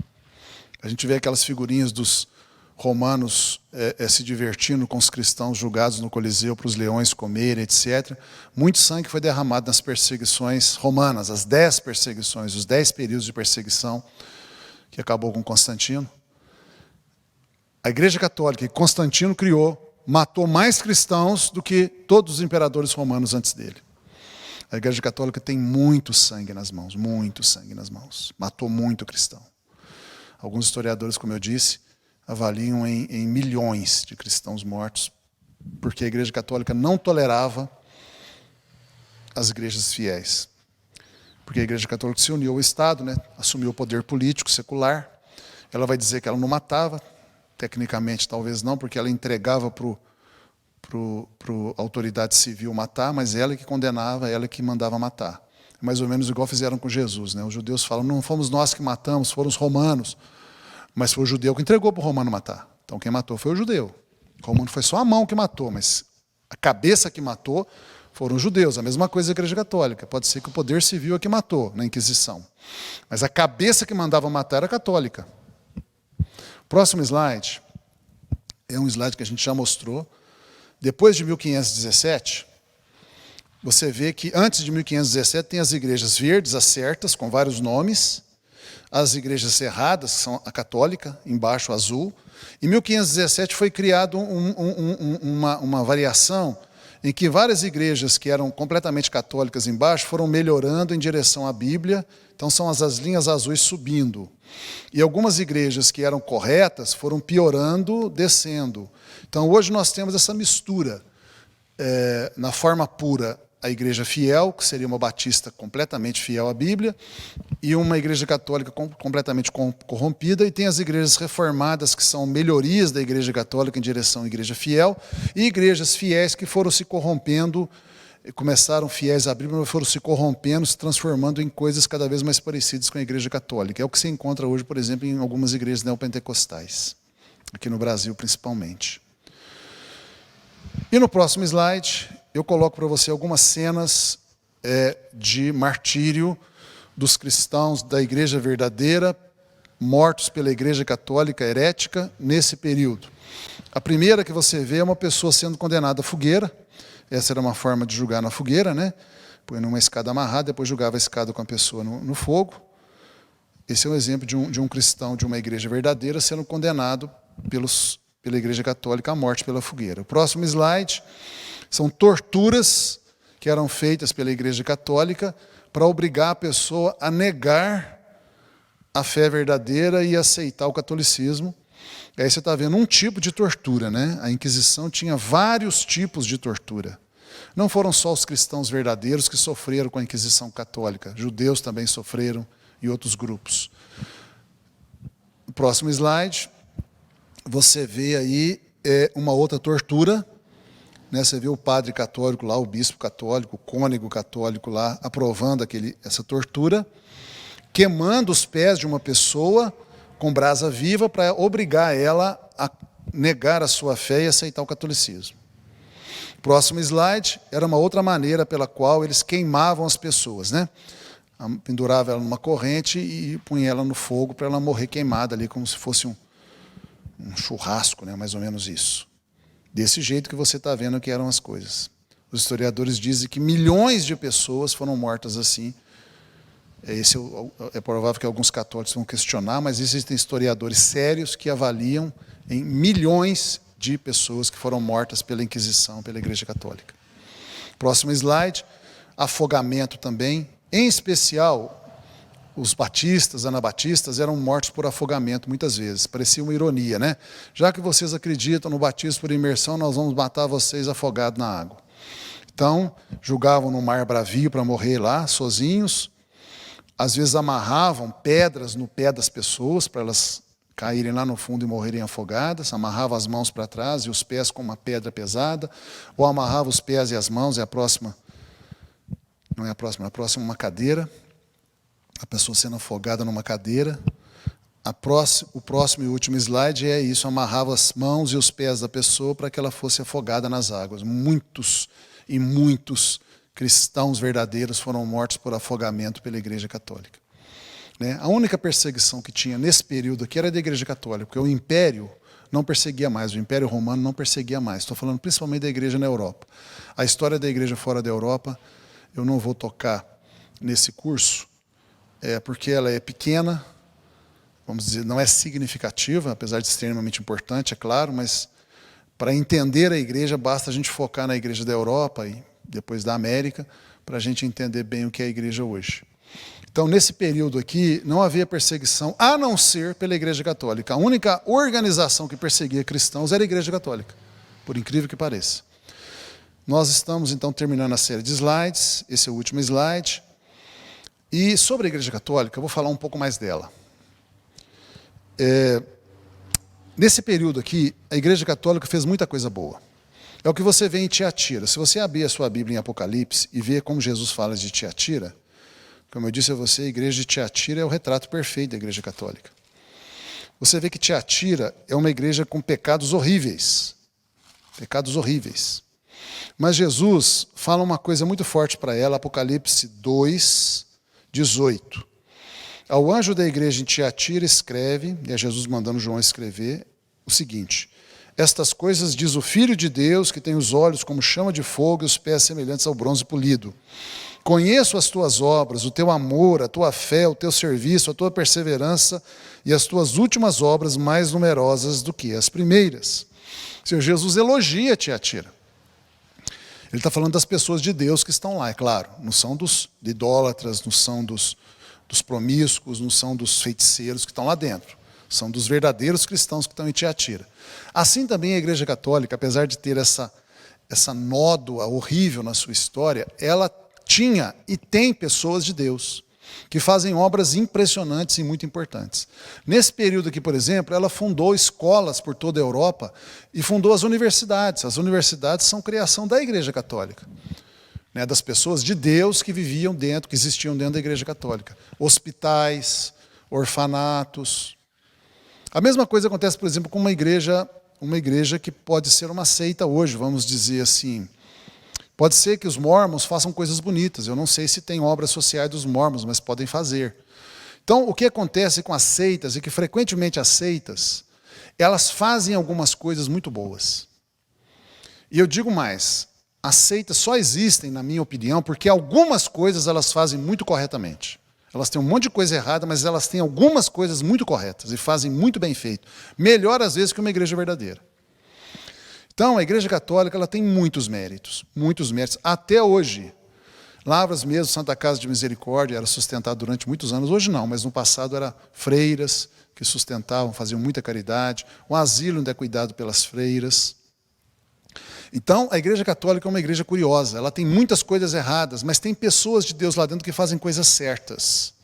A: A gente vê aquelas figurinhas dos romanos se divertindo com os cristãos julgados no Coliseu para os leões comerem, etc. Muito sangue foi derramado nas perseguições romanas, as 10 perseguições, os 10 períodos de perseguição que acabou com Constantino. A Igreja Católica que Constantino criou matou mais cristãos do que todos os imperadores romanos antes dele. A Igreja Católica tem muito sangue nas mãos, matou muito cristão. Alguns historiadores, como eu disse, avaliam em milhões de cristãos mortos, porque a Igreja Católica não tolerava as igrejas fiéis. porque a Igreja Católica se uniu ao Estado, né? Assumiu o poder político, secular. Ela vai dizer que ela não matava, tecnicamente talvez não, porque ela entregava para a autoridade civil matar, mas ela que condenava, ela que mandava matar. Mais ou menos igual fizeram com Jesus, né? Os judeus falam, não fomos nós que matamos, foram os romanos. Mas foi o judeu que entregou para o romano matar. Então quem matou foi o judeu. O romano foi só a mão que matou, mas a cabeça que matou foram os judeus. A mesma coisa da Igreja Católica. Pode ser que o poder civil é que matou na Inquisição. Mas a cabeça que mandava matar era católica. Próximo slide. É um slide que a gente já mostrou. Depois de 1517, você vê que antes de 1517 tem as igrejas verdes, as certas, com vários nomes. As igrejas cerradas, que são a católica, embaixo azul. Em 1517 foi criado uma variação em que várias igrejas que eram completamente católicas embaixo foram melhorando em direção à Bíblia. Então são as linhas azuis subindo. E algumas igrejas que eram corretas foram piorando, descendo. Então hoje nós temos essa mistura. Na forma pura, a igreja fiel, que seria uma batista completamente fiel à Bíblia, e uma igreja católica completamente corrompida, e tem as igrejas reformadas, que são melhorias da igreja católica em direção à igreja fiel, e igrejas fiéis que foram se corrompendo, começaram fiéis à Bíblia, mas foram se corrompendo, se transformando em coisas cada vez mais parecidas com a igreja católica. É o que se encontra hoje, por exemplo, em algumas igrejas neopentecostais, aqui no Brasil principalmente. E no próximo slide, eu coloco para você algumas cenas de martírio dos cristãos da igreja verdadeira, mortos pela igreja católica herética, nesse período. A primeira que você vê é uma pessoa sendo condenada à fogueira. Essa era uma forma de julgar na fogueira, né? Põe numa escada amarrada, depois julgava a escada com a pessoa no fogo. Esse é um exemplo de um cristão de uma igreja verdadeira sendo condenado pela igreja católica à morte pela fogueira. O próximo slide são torturas que eram feitas pela igreja católica para obrigar a pessoa a negar a fé verdadeira e aceitar o catolicismo. E aí você está vendo um tipo de tortura, né? A Inquisição tinha vários tipos de tortura. Não foram só os cristãos verdadeiros que sofreram com a Inquisição católica. Judeus também sofreram e outros grupos. No próximo slide, você vê aí uma outra tortura. Né, você vê o padre católico lá, o bispo católico, o cônego católico lá, aprovando essa tortura, queimando os pés de uma pessoa com brasa viva para obrigar ela a negar a sua fé e aceitar o catolicismo. Próximo slide, era uma outra maneira pela qual eles queimavam as pessoas, né? Pendurava ela numa corrente e punha ela no fogo para ela morrer queimada ali, como se fosse um churrasco, né? Mais ou menos isso. Desse jeito que você está vendo que eram as coisas. Os historiadores dizem que milhões de pessoas foram mortas assim. É provável que alguns católicos vão questionar, mas existem historiadores sérios que avaliam em milhões de pessoas que foram mortas pela Inquisição, pela Igreja Católica. Próximo slide, afogamento também. Em especial, os batistas, anabatistas, eram mortos por afogamento muitas vezes. Parecia uma ironia, né? Já que vocês acreditam no batismo por imersão, nós vamos matar vocês afogados na água. Então, jogavam no mar bravio para morrer lá, sozinhos. Às vezes amarravam pedras no pé das pessoas, para elas caírem lá no fundo e morrerem afogadas. Amarravam as mãos para trás e os pés com uma pedra pesada. Ou amarravam os pés e as mãos, não é a próxima uma cadeira. A pessoa sendo afogada numa cadeira. O próximo e último slide é isso, amarrava as mãos e os pés da pessoa para que ela fosse afogada nas águas. Muitos e muitos cristãos verdadeiros foram mortos por afogamento pela Igreja Católica. Né? A única perseguição que tinha nesse período aqui era da Igreja Católica, porque o Império não perseguia mais, o Império Romano não perseguia mais. Estou falando principalmente da Igreja na Europa. A história da Igreja fora da Europa, eu não vou tocar nesse curso, porque ela é pequena, vamos dizer, não é significativa, apesar de extremamente importante, é claro, mas para entender a igreja, basta a gente focar na igreja da Europa e depois da América, para a gente entender bem o que é a igreja hoje. Então, nesse período aqui, não havia perseguição, a não ser pela Igreja Católica. A única organização que perseguia cristãos era a Igreja Católica, por incrível que pareça. Nós estamos, então, terminando a série de slides. Esse é o último slide. E sobre a Igreja Católica, eu vou falar um pouco mais dela. Nesse período aqui, a Igreja Católica fez muita coisa boa. É o que você vê em Tiatira. Se você abrir a sua Bíblia em Apocalipse e ver como Jesus fala de Tiatira, como eu disse a você, a Igreja de Tiatira é o retrato perfeito da Igreja Católica. Você vê que Tiatira é uma igreja com pecados horríveis. Pecados horríveis. Mas Jesus fala uma coisa muito forte para ela, Apocalipse 2, 18. Ao anjo da igreja em Tiatira escreve, e é Jesus mandando João escrever, o seguinte: estas coisas diz o Filho de Deus, que tem os olhos como chama de fogo e os pés semelhantes ao bronze polido. Conheço as tuas obras, o teu amor, a tua fé, o teu serviço, a tua perseverança e as tuas últimas obras mais numerosas do que as primeiras. O Senhor Jesus elogia Tiatira. Ele está falando das pessoas de Deus que estão lá, é claro. Não são dos idólatras, não são dos promíscuos, não são dos feiticeiros que estão lá dentro. São dos verdadeiros cristãos que estão em Tiatira. Assim também a Igreja Católica, apesar de ter essa nódoa horrível na sua história, ela tinha e tem pessoas de Deus que fazem obras impressionantes e muito importantes. Nesse período aqui, por exemplo, ela fundou escolas por toda a Europa e fundou as universidades. As universidades são criação da Igreja Católica, né, das pessoas de Deus que viviam dentro, que existiam dentro da Igreja Católica. Hospitais, orfanatos. A mesma coisa acontece, por exemplo, com uma igreja que pode ser uma seita hoje, vamos dizer assim. Pode ser que os mormons façam coisas bonitas. Eu não sei se tem obras sociais dos mormons, mas podem fazer. Então, o que acontece com as seitas é que, frequentemente, as seitas, elas fazem algumas coisas muito boas. E eu digo mais, as seitas só existem, na minha opinião, porque algumas coisas elas fazem muito corretamente. Elas têm um monte de coisa errada, mas elas têm algumas coisas muito corretas e fazem muito bem feito. Melhor, às vezes, que uma igreja verdadeira. Então, a Igreja Católica ela tem muitos méritos, até hoje. Lavras mesmo, Santa Casa de Misericórdia, era sustentado durante muitos anos, hoje não, mas no passado era freiras que sustentavam, faziam muita caridade, o asilo ainda é cuidado pelas freiras. Então, a Igreja Católica é uma igreja curiosa, ela tem muitas coisas erradas, mas tem pessoas de Deus lá dentro que fazem coisas certas.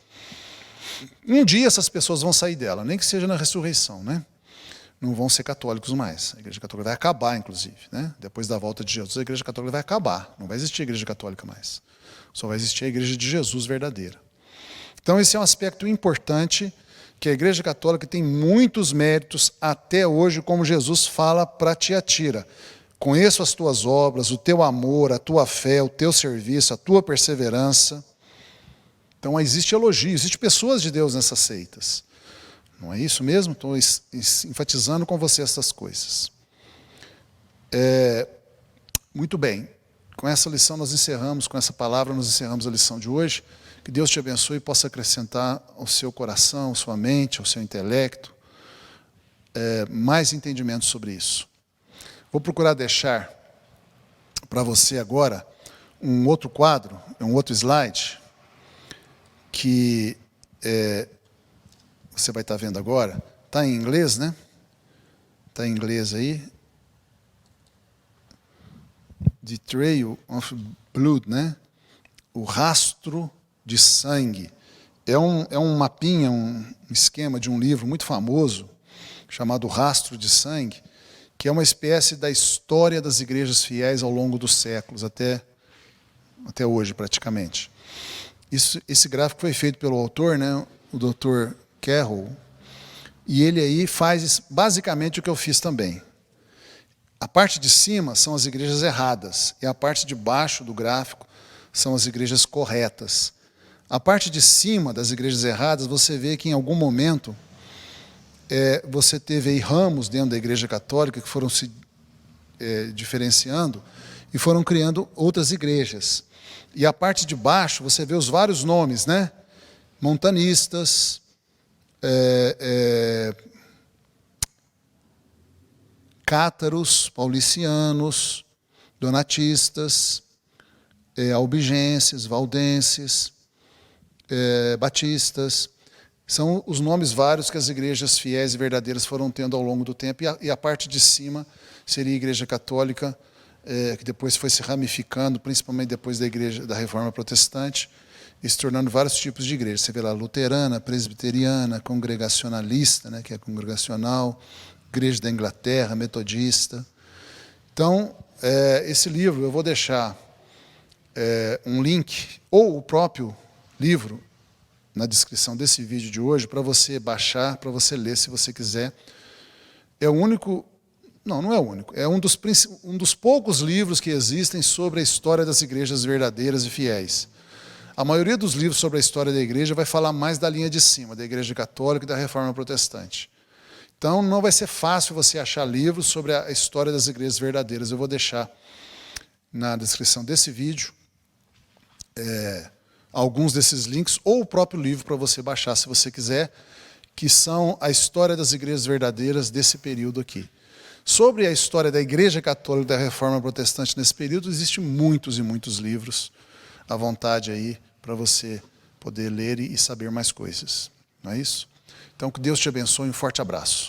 A: Um dia essas pessoas vão sair dela, nem que seja na ressurreição, né? Não vão ser católicos mais. A Igreja Católica vai acabar, inclusive, né? Depois da volta de Jesus, a Igreja Católica vai acabar. Não vai existir a Igreja Católica mais. Só vai existir a Igreja de Jesus verdadeira. Então, esse é um aspecto importante, que a Igreja Católica tem muitos méritos até hoje, como Jesus fala para Tiatira. Conheço as tuas obras, o teu amor, a tua fé, o teu serviço, a tua perseverança. Então, existe elogio, existe pessoas de Deus nessas seitas. Não é isso mesmo? Estou enfatizando com você essas coisas. Muito bem. Com essa lição nós encerramos, com essa palavra nós encerramos a lição de hoje. Que Deus te abençoe e possa acrescentar ao seu coração, à sua mente, ao seu intelecto, mais entendimento sobre isso. Vou procurar deixar para você agora um outro quadro, um outro slide, que você vai estar vendo agora. Está em inglês, né? Está em inglês aí. The Trail of Blood, né? O rastro de sangue. É um mapinha, um esquema de um livro muito famoso, chamado Rastro de Sangue, que é uma espécie da história das igrejas fiéis ao longo dos séculos, até hoje, praticamente. Esse gráfico foi feito pelo autor, né, o Dr. Carroll, e ele aí faz basicamente o que eu fiz também. A parte de cima são as igrejas erradas, e a parte de baixo do gráfico são as igrejas corretas. A parte de cima das igrejas erradas, você vê que em algum momento você teve aí ramos dentro da Igreja Católica que foram se diferenciando e foram criando outras igrejas. E a parte de baixo, você vê os vários nomes, né? Montanistas, cátaros, paulicianos, donatistas, albigenses, valdenses, batistas. São os nomes vários que as igrejas fiéis e verdadeiras foram tendo ao longo do tempo. E a parte de cima seria a Igreja Católica, que depois foi se ramificando, principalmente depois da Reforma Protestante, e se tornando vários tipos de igreja. Você vê lá luterana, presbiteriana, congregacionalista, né, que é congregacional, igreja da Inglaterra, metodista. Então, esse livro, eu vou deixar um link, ou o próprio livro, na descrição desse vídeo de hoje, para você baixar, para você ler, se você quiser. É o único... Não é o único. É um dos poucos livros que existem sobre a história das igrejas verdadeiras e fiéis. A maioria dos livros sobre a história da igreja vai falar mais da linha de cima, da igreja católica e da reforma protestante. Então, não vai ser fácil você achar livros sobre a história das igrejas verdadeiras. Eu vou deixar na descrição desse vídeo alguns desses links, ou o próprio livro para você baixar, se você quiser, que são a história das igrejas verdadeiras desse período aqui. Sobre a história da Igreja Católica e da Reforma Protestante nesse período, existem muitos e muitos livros à vontade aí para você poder ler e saber mais coisas. Não é isso? Então, que Deus te abençoe, um forte abraço.